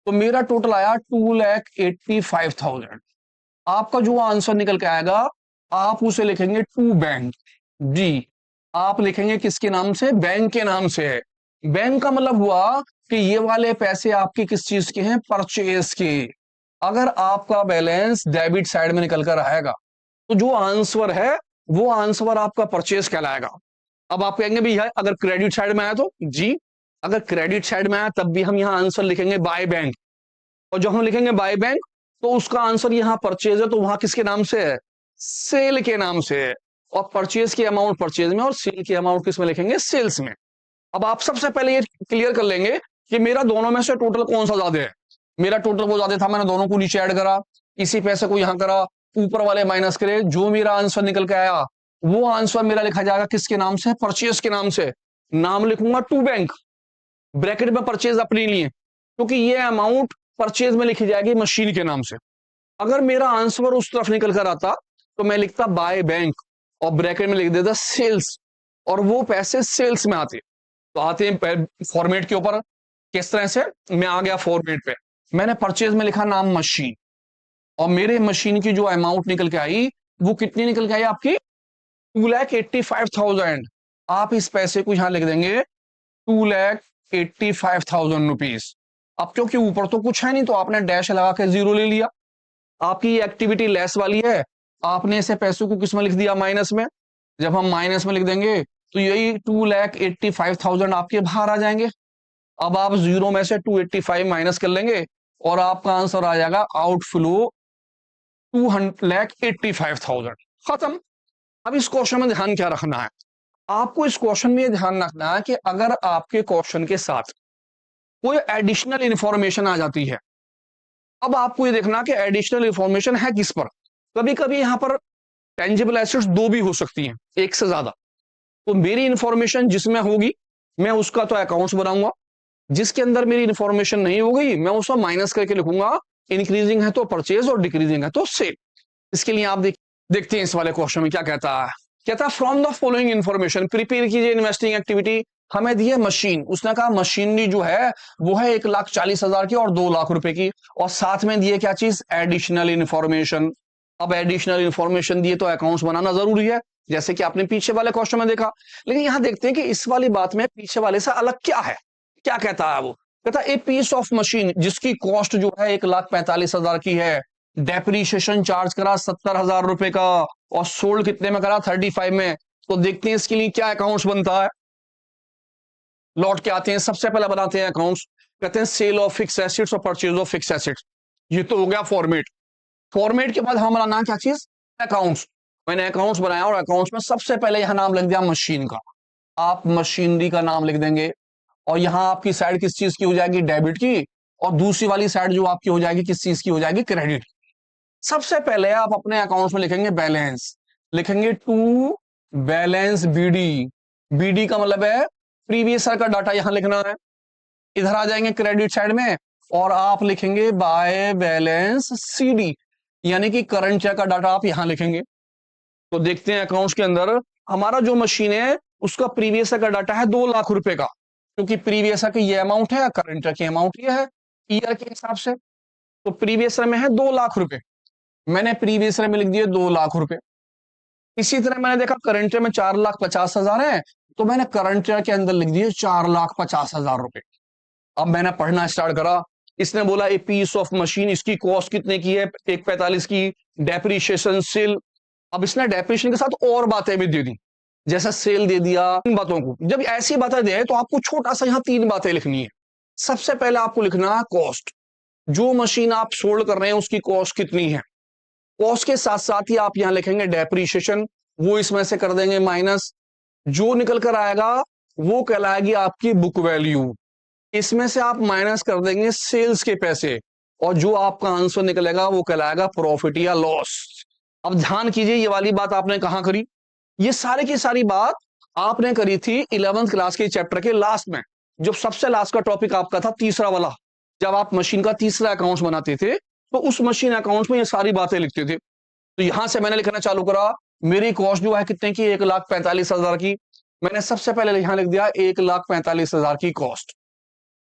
तो मेरा टोटल आया 2,85,000। आपका जो आंसर निकल के आएगा आप उसे लिखेंगे टू बैंक, जी आप लिखेंगे किसके नाम से, बैंक के नाम से है। बैंक का मतलब हुआ कि ये वाले पैसे आपके किस चीज के हैं, परचेज के। अगर आपका बैलेंस डेबिट साइड में निकल कर आएगा तो जो आंसर है वो आंसर आपका परचेज कहलाएगा। अब आप कहेंगे भैया अगर क्रेडिट साइड में आया तो जी, अगर क्रेडिट साइड में आया तब भी हम यहाँ आंसर लिखेंगे बाय बैंक, और जब हम लिखेंगे बाय बैंक तो उसका आंसर यहाँ परचेज है, तो वहां किसके नाम से है? सेल के नाम से है। और परचेज की अमाउंट परचेज में और सेल की अमाउंट किस में लिखेंगे? सेल्स में। अब आप सबसे पहले ये क्लियर कर लेंगे कि मेरा दोनों में से टोटल कौन सा ज्यादा है। मेरा टोटल वो ज्यादा था, मैंने दोनों को नीचे ऐड करा, इसी पैसे को यहां करा, ऊपर वाले माइनस करे, जो मेरा आंसर निकल के आया वो आंसर मेरा लिखा जाएगा किसके नाम से? परचेज के नाम से। नाम लिखूंगा टू बैंक, ब्रैकेट में परचेज अपने लिए, क्योंकि ये अमाउंट परचेज में लिखी जाएगी मशीन के नाम से। अगर मेरा आंसर उस तरफ निकल कर आता तो मैं लिखता बाय बैंक और ब्रैकेट में लिख देता सेल्स, और वो पैसे सेल्स में आते। तो आते हैं फॉर्मेट के ऊपर, किस तरह से? मैं आ गया फॉर्मेट पे, मैंने परचेज में लिखा नाम मशीन, और मेरे मशीन की जो अमाउंट निकल के आई वो कितनी निकल के आई आपकी? 2,85,000। आप इस पैसे को यहां लिख देंगे 2,85,000 रुपीज। अब क्योंकि ऊपर तो कुछ है नहीं तो आपने डैश लगा के जीरो ले लिया, आपकी एक्टिविटी लेस वाली है, आपने ऐसे पैसों को किस में लिख दिया? माइनस में। जब हम माइनस में लिख देंगे तो यही 2,85,000 आपके बाहर आ जाएंगे। अब आप जीरो में से 285 माइनस कर लेंगे और आपका आंसर आ जाएगा आउटफ्लो 2,85,000। खत्म। अब इस क्वेश्चन में ध्यान क्या रखना है? आपको इस क्वेश्चन में ध्यान रखना है कि अगर आपके क्वेश्चन के साथ कोई एडिशनल इंफॉर्मेशन आ जाती है, अब आपको ये देखना कि एडिशनल इंफॉर्मेशन है किस पर। कभी कभी यहां पर टेंजिबल एसेट्स दो भी हो सकती हैं, एक से ज्यादा। तो मेरी इंफॉर्मेशन जिसमें होगी मैं उसका तो अकाउंट्स बनाऊंगा, जिसके अंदर मेरी इंफॉर्मेशन नहीं हो गई मैं उसको माइनस करके लिखूंगा, इंक्रीजिंग है तो परचेज और डिक्रीजिंग है तो सेल। इसके लिए आप देखते हैं इस वाले क्वेश्चन में क्या कहता है। कहता है from the following information prepare कीजिए इन्वेस्टिंग एक्टिविटी। हमें दी है मशीन, उसने कहा मशीनरी जो है वो है 1,40,000 की और 2 लाख रुपए की, और साथ में दिए क्या चीज? Additional information. अब एडिशनल इंफॉर्मेशन दिए तो अकाउंट्स बनाना जरूरी है, जैसे कि आपने पीछे वाले क्वेश्चन में देखा। लेकिन यहां देखते हैं कि इस वाली बात में पीछे वाले से अलग क्या है। क्या कहता है वो? कहता है ए पीस ऑफ मशीन जिसकी कॉस्ट जो है 1,45,000 की है, डेप्रीशिएशन चार्ज करा 70,000 रुपए का, और सोल्ड कितने में करा? 35 में। तो देखते हैं इसके लिए क्या अकाउंट्स बनता है। लौट के आते हैं, सबसे पहले बनाते हैं अकाउंट्स। कहते हैं सेल ऑफ फिक्स एसेट्स और परचेज ऑफ फिक्स एसेट्स। ये तो हो गया फॉर्मेट। फॉर्मेट के बाद हम बनाना क्या चीज? अकाउंट्स। मैंने अकाउंट्स बनाया और अकाउंट्स में सबसे पहले यहां नाम लिख दिया मशीन का। आप मशीनरी का नाम लिख देंगे, और यहां आपकी साइड किस चीज की हो जाएगी? डेबिट की, और दूसरी वाली साइड जो आपकी हो जाएगी किस चीज की हो जाएगी? क्रेडिट। सबसे पहले आप अपने अकाउंट्स में लिखेंगे बैलेंस, लिखेंगे टू बैलेंस बीडी। बीडी का मतलब है प्रीवियस ईयर का डाटा यहां लिखना है। इधर आ जाएंगे क्रेडिट साइड में और आप लिखेंगे बाय बैलेंस सीडी, यानी कि करंट ईयर का डाटा आप यहां लिखेंगे। तो देखते हैं अकाउंट्स के अंदर हमारा जो मशीन है उसका प्रीवियस ईयर का डाटा है 2 लाख रुपए का, क्योंकि प्रीवियस ईयर की ये अमाउंट है, करंट ईयर की अमाउंट ये है ईयर के हिसाब से। तो प्रीवियस ईयर में है 2 लाख रुपए, मैंने प्रीवियस ईयर में लिख दिए 2 लाख रुपए। इसी तरह मैंने देखा करंट ईयर में 4,50,000 है, तो मैंने करंट ईयर के अंदर लिख दिए 4,50,000 रुपए। अब मैंने पढ़ना स्टार्ट करा, इसने बोला ए पीस ऑफ मशीन, इसकी कॉस्ट कितने की है? 1,45 की, डेप्रीशिएशन सेल। अब इसने डेप्रीशिएशन के साथ और बातें भी दे दी, जैसा सेल दे दिया। इन बातों को जब ऐसी बातें दे तो आपको छोटा सा यहाँ 3 बातें लिखनी है। सबसे पहले आपको लिखना है कॉस्ट, जो मशीन आप सोल्ड कर रहे हैं उसकी कॉस्ट कितनी है। कॉस्ट के साथ साथ ही आप यहां लिखेंगे डेप्रीशिएशन, वो इसमें से कर देंगे माइनस, जो निकल कर आएगा वो कहलाएगी आपकी बुक वैल्यू। इसमें से आप माइनस कर देंगे सेल्स के पैसे, और जो आपका आंसर निकलेगा वो कहलाएगा प्रॉफिट या लॉस। अब ध्यान कीजिए, ये वाली बात आपने कहां करी? ये सारी की सारी बात आपने करी थी 11th क्लास के चैप्टर के लास्ट में, जब सबसे लास्ट का टॉपिक आपका था तीसरा वाला। जब आप मशीन का तीसरा अकाउंट बनाते थे तो उस मशीन अकाउंट में ये सारी बातें लिखते थे। तो यहां से मैंने लिखना चालू करा, मेरी कॉस्ट जो है कितने की? 1,45,000 की। मैंने सबसे पहले यहां लिख दिया 1,45,000 की कॉस्ट।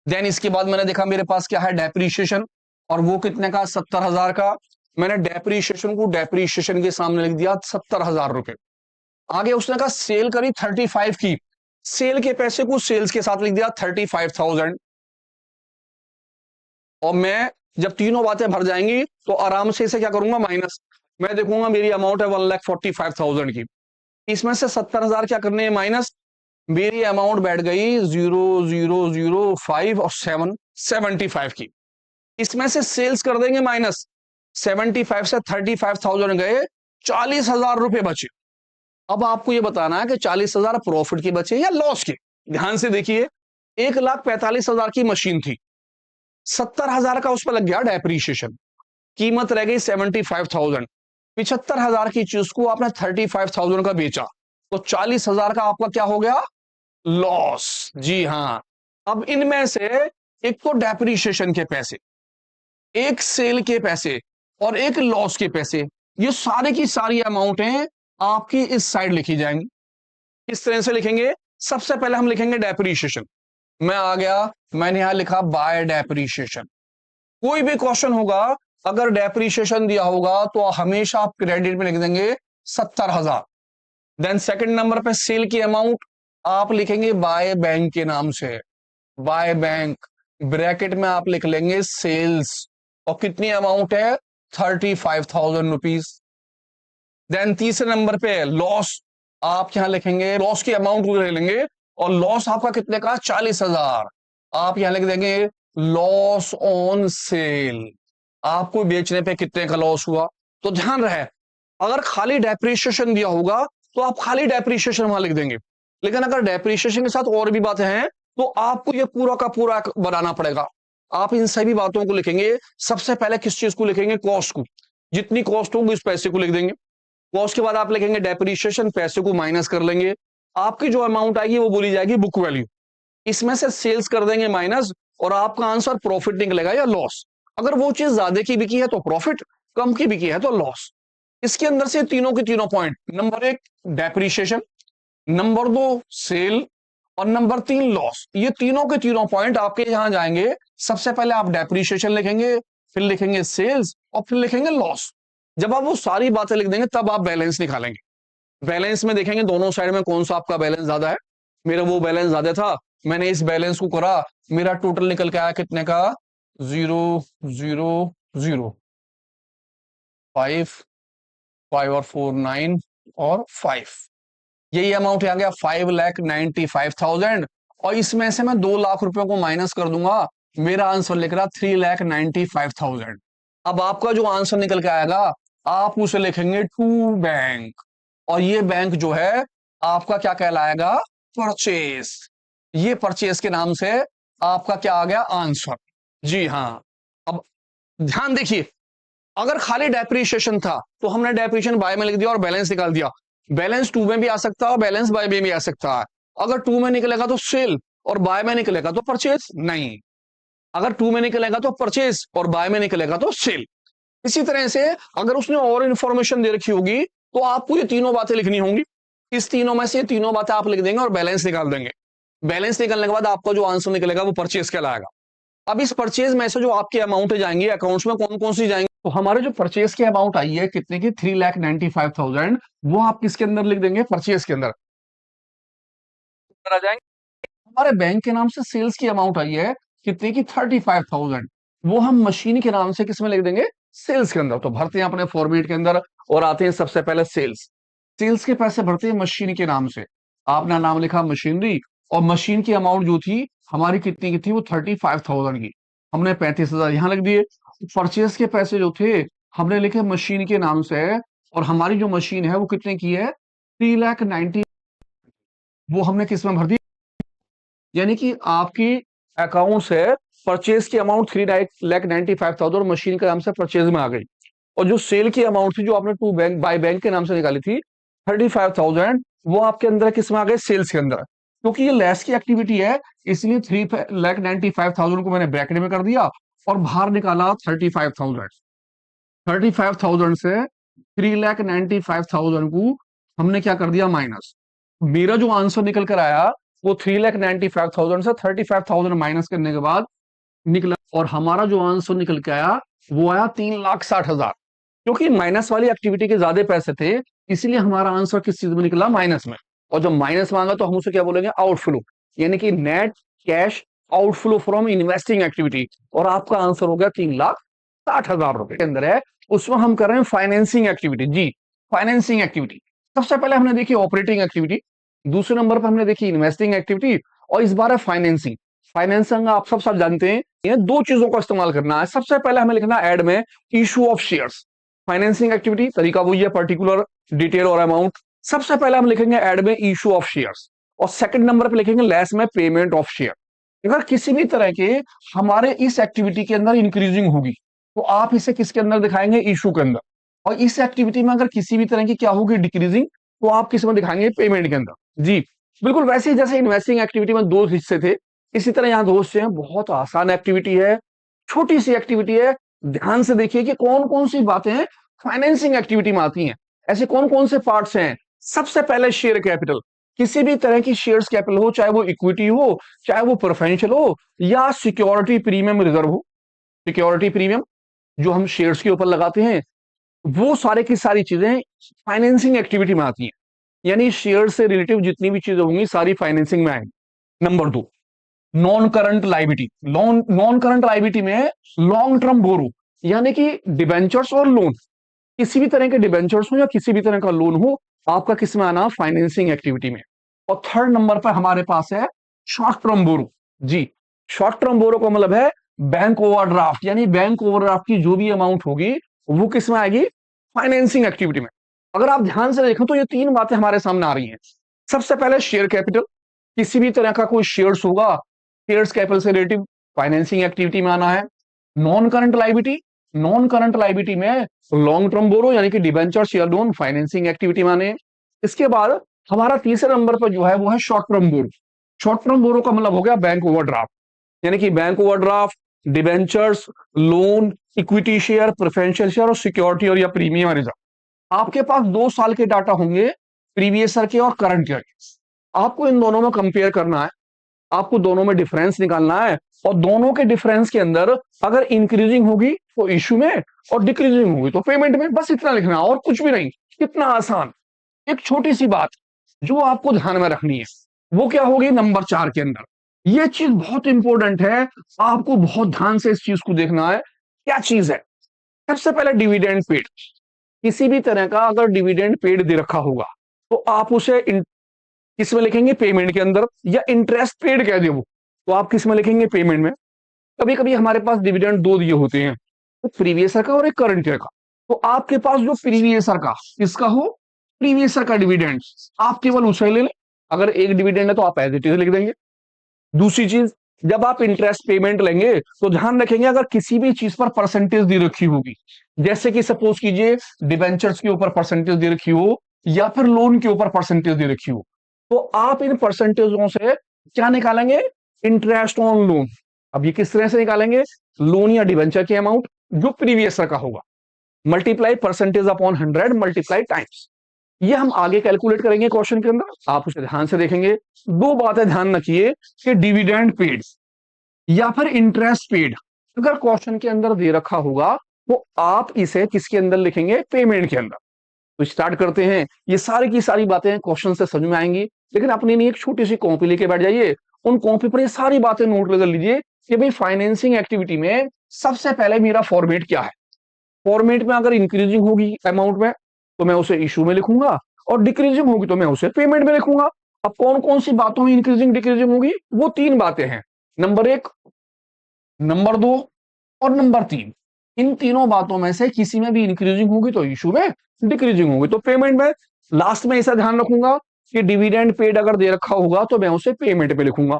देन इसके बाद मैंने देखा मेरे पास क्या है? डेप्रीशिएशन, और वो कितने का? 70,000 का। मैंने डेप्रीशिएशन को डेप्रीशिएशन के सामने लिख दिया 70,000 रुपए। आगे उसने कहा सेल करी 35 की, सेल के पैसे को सेल्स के साथ लिख दिया 35,000। और मैं जब तीनों बातें भर जाएंगी तो आराम से इसे क्या करूंगा? माइनस। मैं देखूंगा मेरी अमाउंट है 1,45,000 की, इसमें से 70,000 क्या करने हैं माइनस, मेरी अमाउंट बैठ गई 0,005 और 775 की, इसमें से सेल्स कर देंगे माइनस, 75 से 35,000 गए, 40,000 रुपए बचे। अब आपको ये बताना है कि 40,000 प्रॉफिट के बचे या लॉस के। ध्यान से देखिए, 1,45,000 की मशीन थी, 70,000 का उस पर लग गया डेप्रीशिएशन, कीमत रह गई 75,000, 75,000 की चीज को आपने 35,000 का बेचा, तो 40,000 का आपका क्या हो गया, लॉस। जी हाँ। अब इनमें से एक तो डेप्रीशिएशन के पैसे, एक सेल के पैसे और एक लॉस के पैसे, ये सारे की सारी अमाउंटें आपकी इस साइड लिखी जाएंगी। किस तरह से लिखेंगे, सबसे पहले हम लिखेंगे डेप्रीशिएशन। मैं आ गया, मैंने यहां लिखा बाय डेप्रीशिएशन। कोई भी क्वेश्चन होगा अगर डेप्रीशिएशन दिया होगा तो हमेशा आप क्रेडिट में लिख देंगे 70,000। देन सेकंड नंबर पे सेल की अमाउंट आप लिखेंगे बाय बैंक के नाम से, बाय बैंक, ब्रैकेट में आप लिख लेंगे सेल्स, और कितनी अमाउंट है 35,000 रुपीज। देन तीसरे नंबर पे लॉस, आप यहां लिखेंगे लॉस की अमाउंट ले लेंगे, और लॉस आपका कितने का 40,000, आप यहां लिख देंगे लॉस ऑन सेल, आपको बेचने पे कितने का लॉस हुआ। तो ध्यान रहे, अगर खाली डेप्रीशिएशन दिया होगा तो आप खाली डेप्रीशिएशन वहां लिख देंगे, लेकिन अगर डेप्रीशिएशन के साथ और भी बातें हैं तो आपको ये पूरा का पूरा बनाना पड़ेगा। आप इन सभी बातों को लिखेंगे, सबसे पहले किस चीज को लिखेंगे, कॉस्ट को, जितनी कॉस्ट होगी उस पैसे को लिख देंगे, कॉस्ट के बाद आप लिखेंगे डेप्रीशिएशन, पैसे को माइनस कर लेंगे, आपकी जो अमाउंट आएगी वो बोली जाएगी बुक वैल्यू, इसमें से सेल्स कर देंगे माइनस, और आपका आंसर प्रॉफिट निकलेगा या लॉस। अगर वो चीज ज्यादा की बिकी है तो प्रॉफिट, कम की बिकी है तो लॉस। इसके अंदर से तीनों के तीनों point, number 1 depreciation, number 2 sale, और नंबर 3 लॉस, ये तीनों के तीनों पॉइंट आपके यहां जाएंगे। सबसे पहले आप डेप्रीशिएशन लिखेंगे, फिर लिखेंगे सेल्स, और फिर लिखेंगे लॉस। जब आप वो सारी बातें लिख देंगे तब आप बैलेंस निकालेंगे। बैलेंस में देखेंगे दोनों साइड में कौन सा आपका बैलेंस ज्यादा है, मेरा वो बैलेंस ज्यादा था, मैंने इस बैलेंस को करा, मेरा टोटल निकल के आया कितने का, 0,005, 5 और 4 9 और 5, यही अमाउंट आ गया 5,95,000, और इसमें से मैं 2 लाख रुपए को माइनस कर दूंगा, मेरा आंसर लिख रहा 3,95,000। अब आपका जो आंसर निकल के आएगा आप उसे लिखेंगे टू बैंक, और ये बैंक जो है आपका क्या कहलाएगा, परचेस, ये परचेस के नाम से आपका क्या आ गया आंसर। जी हाँ। अब ध्यान देखिए, अगर खाली डेप्रीशिएशन था तो हमने डेप्रीशिएशन बाय में लिख दिया और बैलेंस निकाल दिया, बैलेंस टू में भी आ सकता है और बैलेंस बाय में भी आ सकता है। अगर टू में निकलेगा तो सेल, और बाय में निकलेगा तो परचेज नहीं, अगर टू में निकलेगा तो परचेज और बाय में निकलेगा तो सेल। इसी तरह से अगर उसने और इंफॉर्मेशन दे रखी होगी तो आपको ये तीनों बातें लिखनी होंगी, इस तीनों में से तीनों बातें आप लिख देंगे और बैलेंस निकाल देंगे। बैलेंस निकालने के बाद आपका जो आंसर निकलेगा वो परचेज कहलाएगा। अब इस परचेज में से जो आपकी अमाउंट जाएंगी अकाउंट्स में कौन कौन सी जाएंगी, तो हमारे जो परचेज की अमाउंट आई है कितने की 3,95,000, वो आप किसके अंदर लिख देंगे, परचेज के अंदर आ जाएंगे। हमारे बैंक के नाम से सेल्स की अमाउंट आई है कितने की 35,000, वो हम मशीन के नाम से किसमें लिख देंगे, सेल्स के अंदर। तो भरते हैं अपने फॉर्मेट के अंदर और आते हैं सबसे पहले सेल्स, सेल्स के पैसे भरते हैं मशीन के नाम से, आपने नाम लिखा मशीनरी, और मशीन की अमाउंट जो थी हमारी कितनी की थी, वो 35,000 की, हमने 35,000 यहां लिख दिए। परचेस के पैसे जो थे हमने लिखे मशीन के नाम से, और हमारी जो मशीन है वो कितने की है, 3,90,000, वो हमने किस में भर दी, यानी कि आपकी अकाउंट से परचेज की अमाउंट 3,95,000 और मशीन के नाम से परचेज में आ गई, और जो सेल की अमाउंट थी जो आपने टू बैंक बाय बैंक के नाम से निकाली थी 35,000, वो आपके अंदर किस में आ गए, सेल्स के अंदर। क्योंकि ये लेस की एक्टिविटी है इसलिए 3,95,000 को मैंने ब्रैकेट में कर दिया और बाहर निकाला 35,000, 35,000 से 3,95,000 को हमने क्या कर दिया माइनस। मेरा जो आंसर निकल कर आया वो 3,95,000 से 35,000 माइनस करने के बाद निकला, और हमारा जो आंसर निकल के आया वो आया 3,60,000। क्योंकि माइनस वाली एक्टिविटी के ज्यादा पैसे थे इसलिए हमारा आंसर किस चीज में निकला, माइनस में। और जब माइनस मांगा तो हम उसे क्या बोलेंगे, आउटफ्लो, यानी कि net cash outflow from investing activity, और आपका आंसर हो गया 3,60,000। ₹60,000 के अंदर है, उसमें हम कर रहे हैं फाइनेंसिंग एक्टिविटी। जी, फाइनेंसिंग एक्टिविटी। सबसे पहले हमने देखी ऑपरेटिंग एक्टिविटी, दूसरे नंबर पर हमने देखी इन्वेस्टिंग एक्टिविटी, और इस बार है फाइनेंसिंग। फाइनेंसिंग आप सब जानते हैं, ये दो चीजों का इस्तेमाल करना है। सबसे पहले हमें लिखना है एड में issue of shares. Financing activity तरीका वही है, पर्टिकुलर, डिटेल और अमाउंट। सबसे पहले हम लिखेंगे एड में इशू ऑफ शेयर्स, और सेकंड नंबर पे लिखेंगे लेस में पेमेंट ऑफ शेयर। अगर किसी भी तरह के हमारे इस एक्टिविटी के अंदर इंक्रीजिंग होगी तो आप इसे किसके अंदर दिखाएंगे, इशू के अंदर। और इस एक्टिविटी में अगर किसी भी तरह की क्या होगी, डिक्रीजिंग, तो आप किस में दिखाएंगे, पेमेंट के अंदर। जी बिल्कुल वैसे ही जैसे इन्वेस्टिंग एक्टिविटी में दो हिस्से थे, इसी तरह यहाँ दो हिस्से हैं। बहुत आसान एक्टिविटी है, छोटी सी एक्टिविटी है। ध्यान से देखिए कि कौन कौन सी बातें फाइनेंसिंग एक्टिविटी में आती हैं, ऐसे कौन कौन से पार्ट्स हैं। सबसे पहले शेयर कैपिटल। किसी भी तरह की शेयर्स कैपिटल हो, चाहे वो इक्विटी हो, चाहे वो प्रेफरेंशियल हो, या सिक्योरिटी प्रीमियम रिजर्व हो। सिक्योरिटी प्रीमियम जो हम शेयर्स के ऊपर लगाते हैं, वो सारे की सारी चीजें फाइनेंसिंग एक्टिविटी में आती हैं। यानी शेयर से रिलेटिव जितनी भी चीजें होंगी सारी फाइनेंसिंग में आएंगी। नंबर दो, non current liability. Non current liability में लॉन्ग टर्म बोरो, यानी कि डिबेंचर्स और लोन। किसी भी तरह के डिबेंचर्स हो या किसी भी तरह का लोन हो, आपका किस में आना, फाइनेंसिंग एक्टिविटी में। और थर्ड नंबर पर हमारे पास है शॉर्ट टर्म बोरो। जी, शॉर्ट टर्म बोरो का मतलब है बैंक ओवरड्राफ्ट, यानी बैंक ओवरड्राफ्ट की जो भी अमाउंट होगी वो किस में आएगी, फाइनेंसिंग एक्टिविटी में। अगर आप ध्यान से देखें तो ये तीन बातें हमारे सामने आ रही हैं। सबसे पहले शेयर कैपिटल, किसी भी तरह का कोई शेयर्स होगा, शेयर्स कैपिटल से रिलेटिव फाइनेंसिंग एक्टिविटी में आना है। Non current liability, non current liability में लॉन्ग टर्म बोरो यानी कि debenture, share loan, financing activity में आने। इसके बाद हमारा तीसरे नंबर पर जो है वो है शॉर्ट टर्म बोरो। शॉर्ट टर्म बोरो का मतलब हो गया बैंक ओवरड्राफ्ट, यानी कि bank overdraft, debentures, loan, equity share, preferential share और सिक्योरिटी और या प्रीमियम रिजर्व। आपके पास 2 साल के डाटा होंगे, प्रीवियस ईयर के और करंट ईयर के। आपको इन दोनों में कंपेयर करना है, आपको दोनों में डिफरेंस निकालना है, और दोनों के डिफरेंस के अंदर अगर इंक्रीजिंग होगी तो इश्यू में, और डिक्रीजिंग होगी तो पेमेंट में। बस इतना लिखना और कुछ भी नहीं। कितना आसान। एक छोटी सी बात जो आपको ध्यान में रखनी है वो क्या होगी, नंबर 4 के अंदर ये चीज बहुत इंपॉर्टेंट है, आपको बहुत ध्यान से इस चीज को देखना है। क्या चीज है, सबसे पहले डिविडेंड पेड। किसी भी तरह का अगर डिविडेंड पेड दे रखा होगा तो आप उसे किस में लिखेंगे, पेमेंट के अंदर। या इंटरेस्ट पेड कह दे वो, तो आप किस में लिखेंगे, पेमेंट में। कभी कभी हमारे पास डिविडेंड दो दिए होते हैं, तो प्रीवियस ईयर का और एक करंट ईयर का। तो आपके पास जो प्रीवियस ईयर का किसका हो, प्रीवियस ईयर का डिविडेंड, आप केवल उसे ले लें। अगर एक डिविडेंड है तो आप एज इट इज लिख देंगे। दूसरी चीज, जब आप इंटरेस्ट पेमेंट लेंगे तो ध्यान रखेंगे अगर किसी भी चीज पर परसेंटेज दे रखी होगी, जैसे कि सपोज कीजिए डिबेंचर्स के ऊपर परसेंटेज दे रखी हो या फिर लोन के ऊपर परसेंटेज दे रखी हो, तो आप इन परसेंटेजों से क्या निकालेंगे, इंटरेस्ट ऑन लोन। अब ये किस तरह से निकालेंगे, लोन या डिबेंचर की अमाउंट जो प्रीवियस का होगा, multiply percentage upon 100 multiply times. ये हम आगे कैलकुलेट करेंगे क्वेश्चन के अंदर, आप उसे ध्यान से देखेंगे। दो बातें ध्यान रखिए कि डिविडेंड पेड या फिर इंटरेस्ट पेड अगर क्वेश्चन के अंदर दे रखा होगा तो आप इसे किसके अंदर लिखेंगे, पेमेंट के अंदर। तो स्टार्ट करते हैं। ये सारी की सारी बातें क्वेश्चन से समझ में आएंगी, लेकिन अपने लिए एक छोटी सी कॉपी लेके बैठ जाइए, उन कॉपी पर ये सारी बातें नोट कर लीजिए कि भाई फाइनेंसिंग एक्टिविटी में सबसे पहले मेरा फॉर्मेट क्या है। फॉर्मेट में अगर इंक्रीजिंग होगी अमाउंट में तो मैं उसे इशू में लिखूंगा, और डिक्रीजिंग होगी तो मैं उसे पेमेंट में लिखूंगा। अब कौन कौन सी बातों में इंक्रीजिंग डिक्रीजिंग होगी, वो तीन बातें हैं, नंबर 1, नंबर 2 और नंबर 3। इन तीनों बातों में से किसी में भी इंक्रीजिंग होगी तो इशू में, डिक्रीजिंग होगी तो पेमेंट में। लास्ट में ऐसा ध्यान रखूंगा कि डिविडेंड पेड अगर दे रखा होगा तो मैं उसे पेमेंट में लिखूंगा,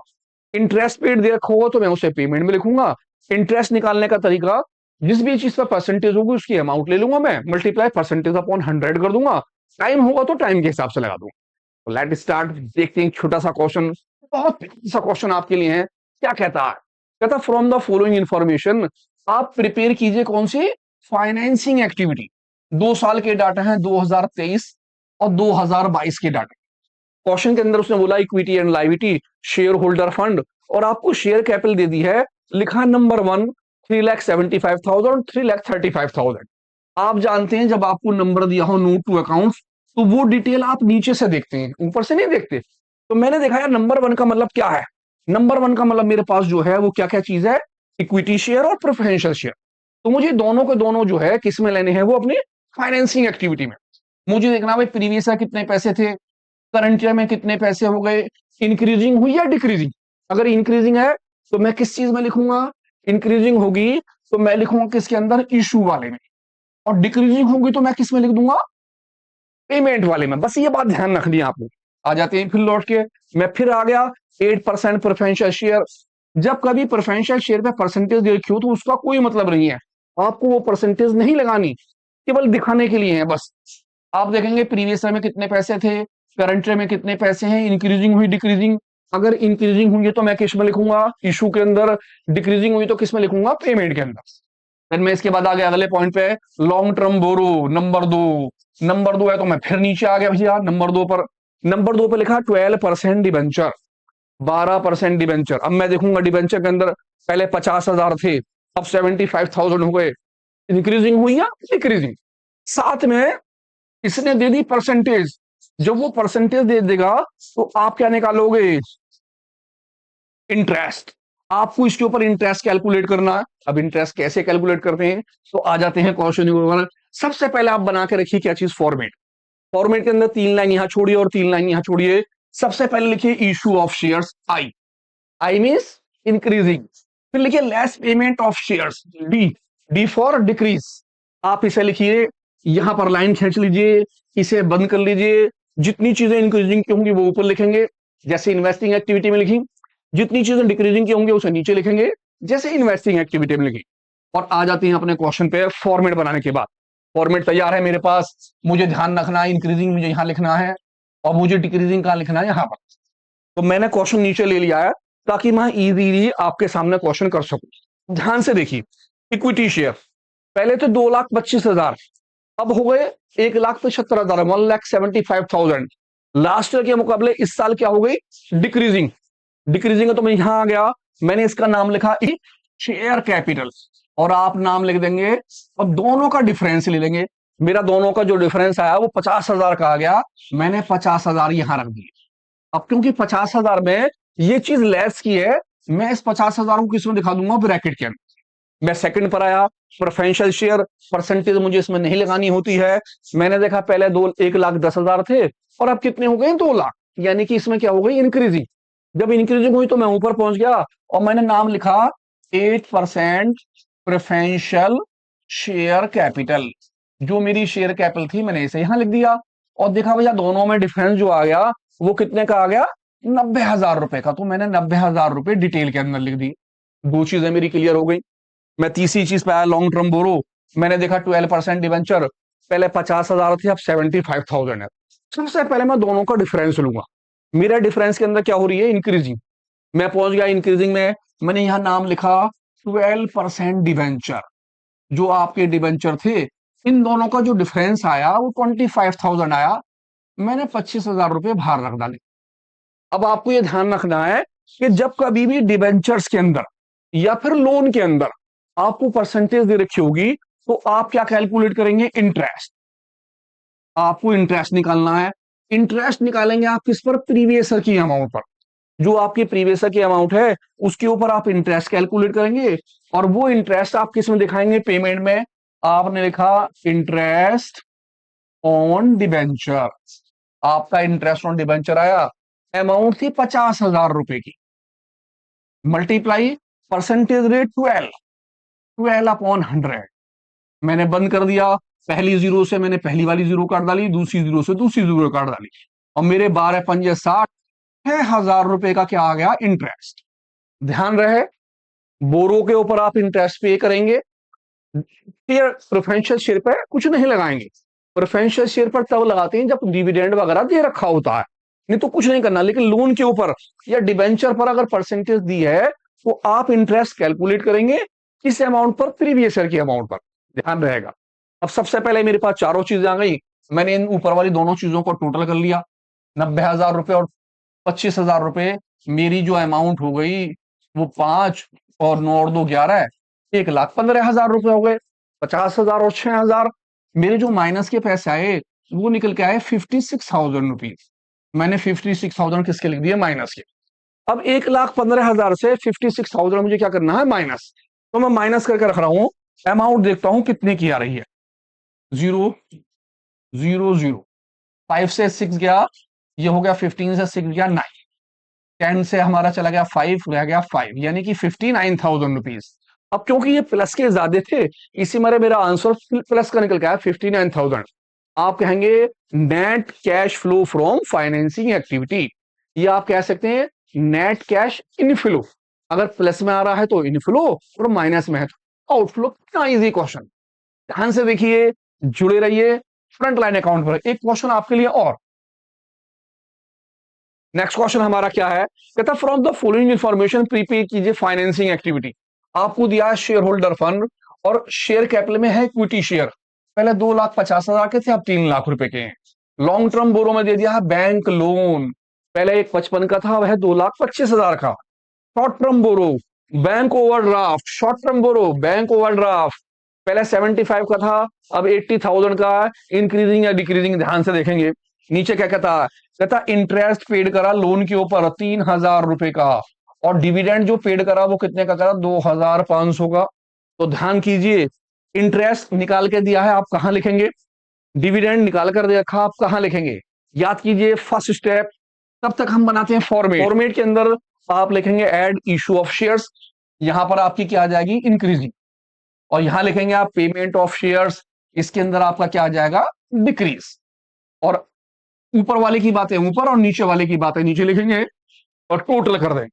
इंटरेस्ट पेड दे रखा होगा तो मैं उसे पेमेंट में लिखूंगा। इंटरेस्ट निकालने का तरीका, जिस भी चीज पर परसेंटेज होगी उसकी अमाउंट ले लूंगा मैं, मल्टीप्लाई परसेंटेज अपॉन 100 कर दूंगा। टाइम होगा तो टाइम के हिसाब से लगा दूंगा। Let start. देखते हैं छोटा सा क्वेश्चन, बहुत सा क्वेश्चन आपके लिए है। क्या कहता है, कहता फ्रॉम द फॉलोइंग इंफॉर्मेशन, आप प्रिपेयर कीजिए कौन सी, फाइनेंसिंग एक्टिविटी। 2 साल के डाटा है 2023 और 2022 के डाटा। क्वेश्चन के अंदर उसने बोला equity and liability, share holder fund, और आपको शेयर कैपिटल दे दी है, लिखा नंबर 1 3,75,000 3,35,000। आप जानते हैं जब आपको नंबर दिया हो नोट टू अकाउंट्स तो वो डिटेल आप नीचे से देखते हैं, ऊपर से नहीं देखते। तो मैंने देखा यार नंबर 1 का मतलब क्या है, नंबर 1 का मतलब मेरे पास जो है वो क्या क्या चीज है, इक्विटी शेयर और प्रेफरेंशियल शेयर। तो मुझे दोनों के दोनों जो है किस में लेने हैं, वो अपने फाइनेंसिंग एक्टिविटी में। मुझे देखना भाई प्रीवियस ईयर कितने पैसे थे, करंट ईयर में कितने पैसे हो गए, इंक्रीजिंग हुई या डिक्रीजिंग। अगर इंक्रीजिंग है तो मैं किस चीज में लिखूंगा, इंक्रीजिंग होगी तो मैं लिखूंगा किसके अंदर, इशू वाले में। और डिक्रीजिंग होगी तो मैं किस में लिख दूंगा, पेमेंट वाले में। बस ये बात ध्यान रखनी है आपको। आ जाते हैं फिर लौट के, मैं फिर आ गया 8% प्रेफरेंशियल शेयर। जब कभी प्रेफरेंशियल शेयर पे परसेंटेज देखी हो तो उसका कोई मतलब नहीं है, आपको वो परसेंटेज नहीं लगानी, केवल दिखाने के लिए है बस। आप देखेंगे प्रीवियस ईयर में कितने पैसे थे, करंट ईयर में कितने पैसे हैं, इंक्रीजिंग हुई डिक्रीजिंग। अगर इंक्रीजिंग हुई है तो मैं किस में लिखूंगा, इशू के अंदर। डिक्रीजिंग हुई तो किस में लिखूंगा, पेमेंट के अंदर। फिर मैं इसके बाद आ गया अगले पॉइंट पे, लॉन्ग टर्म बोरो नंबर 2। नंबर 2 है तो मैं फिर नीचे आ गया भैया नंबर 2 पर। नंबर 2 पे लिखा 12% डिबेंचर, 12% डिबेंचर। अब मैं देखूंगा डिबेंचर के अंदर पहले 50,000 थे, अब 75,000 हो गए। इंक्रीजिंग हुई या डिक्रीजिंग। साथ में इसने दे दी परसेंटेज। जब वो परसेंटेज दे देगा तो आप क्या निकालोगे, इंटरेस्ट। आपको इसके ऊपर इंटरेस्ट कैलकुलेट करना है। अब इंटरेस्ट कैसे कैलकुलेट करते हैं, तो आ जाते हैं क्वेश्चन ऊपर। सबसे पहले आप बना के रखिए क्या चीज, फॉर्मेट। फॉर्मेट के अंदर 3 लाइन यहां छोड़िए और 3 लाइन यहां छोड़िए। सबसे पहले लिखिए issue of shares, I. I means increasing. फिर लिखिए less payment of shares, D. D for decrease. आप इसे लिखिए, यहां पर लाइन खींच लीजिए, इसे बंद कर लीजिए। जितनी चीजें इंक्रीजिंग की होंगी वो ऊपर लिखेंगे, जैसे इन्वेस्टिंग एक्टिविटी में लिखी। जितनी चीजें डिक्रीजिंग की होंगी उसे नीचे लिखेंगे, जैसे इन्वेस्टिंग एक्टिविटी में लिखी। और आ जाते हैं अपने क्वेश्चन पे फॉर्मेट बनाने के बाद। फॉर्मेट तैयार है मेरे पास, मुझे ध्यान रखना है इंक्रीजिंग मुझे यहां लिखना है और मुझे डिक्रीजिंग कहां लिखना है, यहां पर। तो मैंने क्वेश्चन नीचे ले लिया है ताकि मैं इजीली आपके सामने क्वेश्चन कर सकूं। ध्यान से देखिए, इक्विटी शेयर पहले तो 2,25,000, अब हो गए 1,75,000, 1,75,000। लास्ट ईयर के मुकाबले इस साल क्या हो गई, डिक्रीजिंग। डिक्रीजिंग है तो मैं यहां आ गया, मैंने इसका नाम लिखा शेयर कैपिटल, और आप नाम लिख देंगे और दोनों का डिफरेंस ले लेंगे। मेरा दोनों का जो डिफरेंस आया वो 50,000 का आ गया, मैंने 50,000 यहां रख दिए। अब क्योंकि 50,000 में ये चीज लेस की है, मैं इस 50,000 को किसमें दिखा दूंगा, ब्रैकेट के अंदर। मैं सेकंड पर आया, प्रेफरेंशियल शेयर परसेंटेज मुझे इसमें नहीं लगानी होती है। मैंने देखा पहले 1,10,000 थे और अब कितने हो गए, 2,00,000। यानी कि इसमें क्या हो गई, इंक्रीजिंग। जब इंक्रीजिंग हुई तो मैं ऊपर पहुंच गया और मैंने नाम लिखा 8% प्रेफरेंशियल शेयर कैपिटल। जो मेरी शेयर कैपिटल थी मैंने इसे यहां लिख दिया। और देखा भैया दोनों में डिफरेंस जो आ गया वो कितने का आ गया, 90,000 रुपए का। तो मैंने 90,000 रुपए डिटेल के अंदर लिख दी। दो चीजें मेरी क्लियर हो गई। मैं तीसरी चीज पे आया, लॉन्ग टर्म बोरो। मैंने देखा 12% डिवेंचर, पहले 50,000 थे अब 75,000 है। सबसे पहले मैं दोनों का डिफरेंस लूंगा। मेरा डिफरेंस के अंदर क्या हो रही है, इंक्रीजिंग। मैं पहुंच गया इंक्रीजिंग में, मैंने यहां नाम लिखा 12% डिवेंचर। जो आपके डिवेंचर थे इन दोनों का जो डिफरेंस आया वो 25,000 आया, मैंने 25,000 रुपए बाहर रख डाले। अब आपको यह ध्यान रखना है कि जब कभी भी डिवेंचर्स के अंदर या फिर लोन के अंदर आपको परसेंटेज दे रखी होगी तो आप क्या कैलकुलेट करेंगे, इंटरेस्ट। आपको इंटरेस्ट निकालना है। इंटरेस्ट निकालेंगे आप किस पर, प्रीवियस ईयर की अमाउंट पर। जो आपकी प्रीवियस ईयर की अमाउंट है उसके ऊपर आप इंटरेस्ट कैलकुलेट करेंगे और वो इंटरेस्ट आप किस में दिखाएंगे, पेमेंट में। आपने लिखा इंटरेस्ट ऑन डिबेंचर। आपका इंटरेस्ट ऑन डिबेंचर आया, अमाउंट थी 50,000 रुपए की, मल्टीप्लाई परसेंटेज रेट 12 अपॉन 100। मैंने बंद कर दिया, पहली जीरो से मैंने पहली वाली जीरो काट डाली, दूसरी जीरो से दूसरी जीरो काट डाली, और मेरे 12 पंजे 60, 6,000 रुपए का क्या आ गया, इंटरेस्ट। ध्यान रहे, बोरो के ऊपर आप इंटरेस्ट पे करेंगे, प्रेफरेंशियल शेयर पर कुछ नहीं लगाएंगे। प्रेफरेंशियल शेयर पर तब लगाते हैं जब डिविडेंड वगैरह दे रखा होता है, नहीं तो कुछ नहीं करना। लेकिन लोन के ऊपर या डिबेंचर पर अगर परसेंटेज दी है तो आप इंटरेस्ट कैलकुलेट करेंगे किस अमाउंट पर, प्रीवियस ईयर की अमाउंट पर। ध्यान रहेगा। अब सबसे पहले मेरे पास चारों चीजें आ गई, मैंने इन ऊपर वाली दोनों चीजों को टोटल कर लिया, 90,000 रुपए और 25,000 रुपए। मेरी जो अमाउंट हो गई वो 5 और 9 और 2 11, 1,15,000 रुपए हो गए। 50,000 और 6,000, मेरे जो माइनस के पैसे आए वो निकल के आए 56,000 रुपीज। मैंने 56,000 किसके लिख दिए, माइनस के। अब 1,15,000 से 56,000 मुझे क्या करना है, माइनस। तो मैं माइनस करके रख रहा हूं अमाउंट देखता हूं कितने की आ रही है। 0 0 0, 5 से 6 गया, ये हो गया 15 से 6 गया 9, 10 से हमारा चला गया 5, रह गया 5, यानी कि 59,000 रुपीज। अब क्योंकि ये प्लस के ज्यादा थे, इसी मारे मेरा आंसर प्लस का निकल गया 59,000। आप कहेंगे net cash flow from financing activity, ये आप कह सकते हैं नेट कैश इनफ्लो। अगर प्लस में आ रहा है तो इनफ्लो और माइनस में है तो आउटफ्लो। कितना इजी क्वेश्चन, ध्यान से देखिए, जुड़े रहिए फ्रंट लाइन अकाउंट पर। एक क्वेश्चन आपके लिए और, नेक्स्ट क्वेश्चन हमारा क्या है, कहता from the following information prepaid कीजिए फाइनेंसिंग एक्टिविटी। आपको दिया शेयर होल्डर फंड और शेयर कैपिटल में है इक्विटी शेयर, पहले 2,50,000 के थे, अब 3 लाख रुपए के हैं। लॉन्ग टर्म बोरो में दे दिया है बैंक लोन, पहले एक 55 का था, वह 2,25,000 का। शॉर्ट टर्म बोरो बैंक ओवरड्राफ्ट, शॉर्ट टर्म बोरो बैंक ओवरड्राफ्ट, पहले 75 का था, अब 80,000 का। इंक्रीजिंग या डिक्रीजिंग, ध्यान से देखेंगे। नीचे क्या कहता है, कहता इंटरेस्ट पेड करा लोन के ऊपर 3,000 रुपए का, और डिविडेंड जो पेड करा वो कितने का करा, 2,500 का। तो ध्यान कीजिए, इंटरेस्ट निकाल के दिया है, आप कहां लिखेंगे, डिविडेंड निकाल कर दे रखा, आप कहां लिखेंगे। याद कीजिए फर्स्ट स्टेप, तब तक हम बनाते हैं फॉर्मेट। फॉर्मेट के अंदर आप लिखेंगे एड इशू ऑफ शेयर्स, यहां पर आपकी क्या आ जाएगी, इंक्रीजिंग। और यहां लिखेंगे आप पेमेंट ऑफ शेयर्स, इसके अंदर आपका क्या आ जाएगा, डिक्रीज। और ऊपर वाले की बातें ऊपर और नीचे वाले की बातें नीचे लिखेंगे और टोटल कर दें।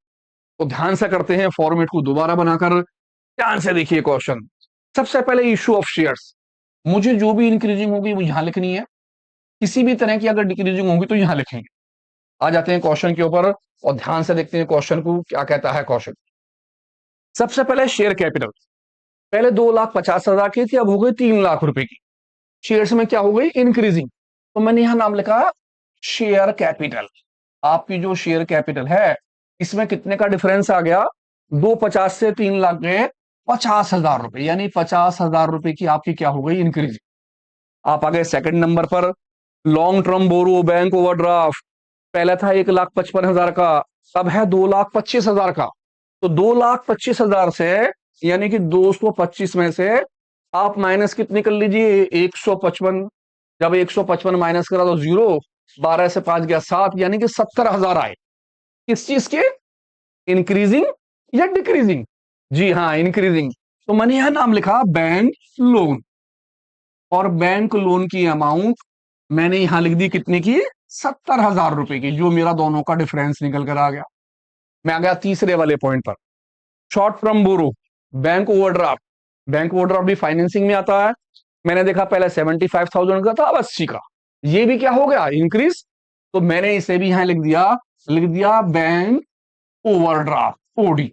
तो ध्यान से करते हैं फॉर्मेट को दोबारा बनाकर, ध्यान से देखिए क्वेश्चन। सबसे पहले इशू ऑफ शेयर्स, मुझे जो भी इंक्रीजिंग होगी वो यहां लिखनी है, किसी भी तरह की अगर डिक्रीजिंग होगी तो यहां लिखेंगे। आ जाते हैं क्वेश्चन के ऊपर और ध्यान से देखते हैं क्वेश्चन को क्या कहता है क्वेश्चन। सबसे पहले शेयर कैपिटल, पहले 2,50,000 की थी, अब हो गई 3 लाख रुपए की। शेयर्स में क्या हो गई, इंक्रीजिंग, तो मैंने यहां नाम लिखा शेयर कैपिटल। आपकी जो शेयर कैपिटल है इसमें कितने का डिफरेंस आ गया, 250 से 3 लाख गए 50,000 रुपए, यानी 50,000 रुपए की आपकी क्या हो गई, इंक्रीजिंग। आप आ गए सेकंड नंबर पर, लॉन्ग टर्म बोरो बैंक ओवरड्राफ्ट, पहले था 1,55,000 का, अब है 2,25,000 का। तो 2,25,000 से, यानी कि 225 में से आप माइनस कितने कर लीजिए, 155। जब 155 माइनस करा तो 0, 12 से 5 गया 7, यानी कि 70,000 आए। किस चीज के, इंक्रीजिंग या डिक्रीजिंग, जी हाँ इंक्रीजिंग। तो मैंने यह नाम लिखा बैंक लोन, और बैंक लोन की अमाउंट मैंने यहां लिख दी कितने की, 70,000 रुपए की, जो मेरा दोनों का डिफरेंस निकल कर आ गया। मैं आ गया तीसरे वाले पॉइंट पर, शॉर्ट टर्म बोरो बैंक ओवरड्राफ्ट। बैंक ओवरड्राफ्ट भी फाइनेंसिंग में आता है, मैंने देखा पहले 75,000 का था, अब 80 का, ये भी क्या हो गया, इंक्रीज। तो मैंने इसे भी यहां लिख दिया बैंक ओवरड्राफ्ट ओडी।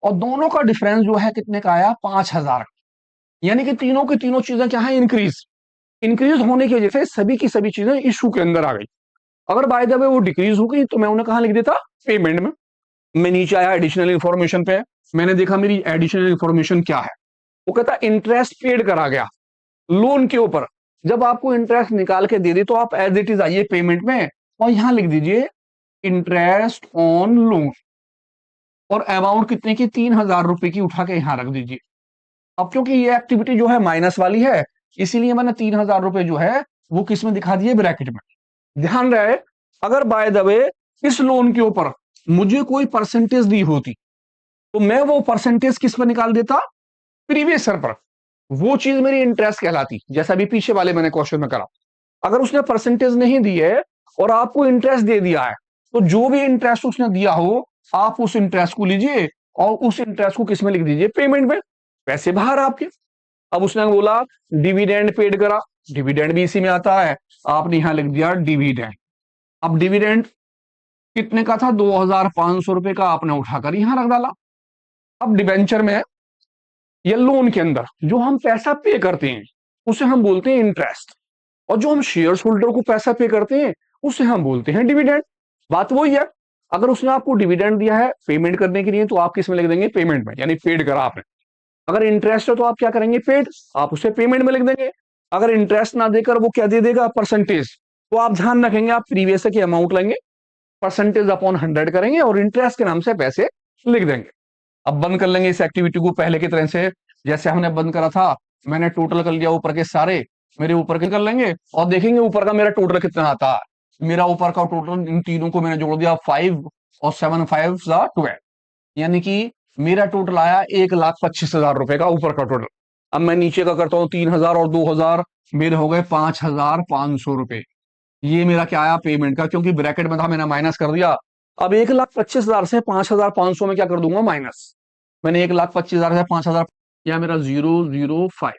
और दोनों का डिफरेंस जो है कितने का आया, 5,000। यानी कि तीनों की तीनों चीजें क्या है, इंक्रीज। इंक्रीज होने की वजह से सभी की सभी चीजें इशू के अंदर आ गई। अगर बाय द वे वो डिक्रीज हो गई तो मैं उन्हें कहां लिख देता, पेमेंट में। मैं नीचे आया एडिशनल इंफॉर्मेशन पे, मैंने देखा मेरी एडिशनल इंफॉर्मेशन क्या है, वो कहता इंटरेस्ट पेड करा गया लोन के ऊपर। जब आपको इंटरेस्ट निकाल के दे दी तो आप एज इट इज आइए पेमेंट में और यहां लिख दीजिए इंटरेस्ट ऑन लोन, और अमाउंट कितने की, 3,000 रुपए की उठा के यहां रख दीजिए। अब क्योंकि ये एक्टिविटी जो है माइनस वाली है, इसीलिए मैंने 3,000 रुपए जो है वो किस में दिखा दिए, ब्रैकेट में। ध्यान रहे, अगर बाय द वे इस लोन के ऊपर मुझे कोई परसेंटेज दी होती तो मैं वो परसेंटेज किस पर निकाल देता, प्रीवियस ईयर पर। वो चीज मेरी इंटरेस्ट कहलाती, जैसा भी पीछे वाले मैंने क्वेश्चन में करा। अगर उसने परसेंटेज नहीं दी है और आपको इंटरेस्ट दे दिया है, तो जो भी इंटरेस्ट उसने दिया हो आप उस इंटरेस्ट को लीजिए और उस इंटरेस्ट को किस में लिख दीजिए, पेमेंट में, पैसे बाहर आपके। अब उसने बोला डिविडेंड पेड करा, डिविडेंड भी इसी में आता है, आपने यहां लिख दिया डिविडेंड। अब डिविडेंड कितने का था, 2,500 रुपए का, आपने उठाकर यहां रख डाला। अब डिबेंचर में या लोन के अंदर जो हम पैसा पे करते हैं उसे हम बोलते हैं इंटरेस्ट, और जो हम शेयर होल्डर को पैसा पे करते हैं उसे हम बोलते हैं डिविडेंड। बात वही है, अगर उसने आपको डिविडेंड दिया है पेमेंट करने के लिए तो आप किस में लिख देंगे, पेमेंट में, यानी पेड करा आपने। अगर इंटरेस्ट है तो आप क्या करेंगे, पेड, आप उसे पेमेंट में लिख देंगे। अगर इंटरेस्ट ना देकर वो क्या दे देगा, परसेंटेज, तो आप ध्यान रखेंगे आप प्रीवियस की अमाउंट लेंगे, परसेंटेज अपॉन 100 करेंगे और इंटरेस्ट के नाम से पैसे लिख देंगे। अब बंद कर लेंगे इस एक्टिविटी को पहले की तरह से, जैसे हमने बंद करा था, मैंने टोटल कर लिया ऊपर के सारे, मेरे ऊपर के कर लेंगे और देखेंगे ऊपर का मेरा टोटल कितना आता है। मेरा ऊपर का टोटल इन तीनों को मैंने जोड़ दिया 5 और 7 5 12, यानी कि मेरा टोटल आया 1,25,000 रुपए का ऊपर का टोटल। अब मैं नीचे का करता हूँ 3,000 और 2,000, मेरे हो गए 5,500 रुपए। ये मेरा क्या आया पेमेंट का, क्योंकि ब्रैकेट में था मैंने माइनस कर दिया। अब 1,25,000 से 5,500 में क्या कर दूंगा माइनस। मैंने 1,25,000 से 5,000, यह मेरा 005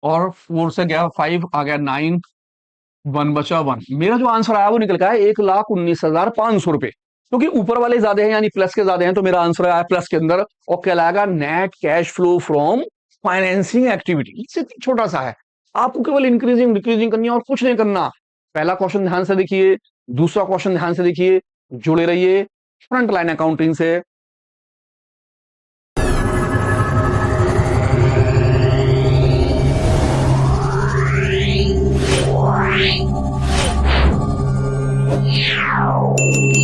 और 4 से गया 5 आ गया 9, 1 बचा 1। मेरा जो आंसर आया वो निकल गया 1,19,500 रुपए, क्योंकि ऊपर वाले ज्यादा हैं यानी प्लस के ज्यादा हैं, तो मेरा आंसर आया प्लस के अंदर और कहलाएगा net cash flow from financing activity. छोटा सा है, आपको केवल इंक्रीजिंग डिक्रीजिंग करनी है और कुछ नहीं करना। पहला क्वेश्चन ध्यान से देखिए, दूसरा क्वेश्चन ध्यान से देखिए, जुड़े रहिए फ्रंट लाइन अकाउंटिंग से। Yeah.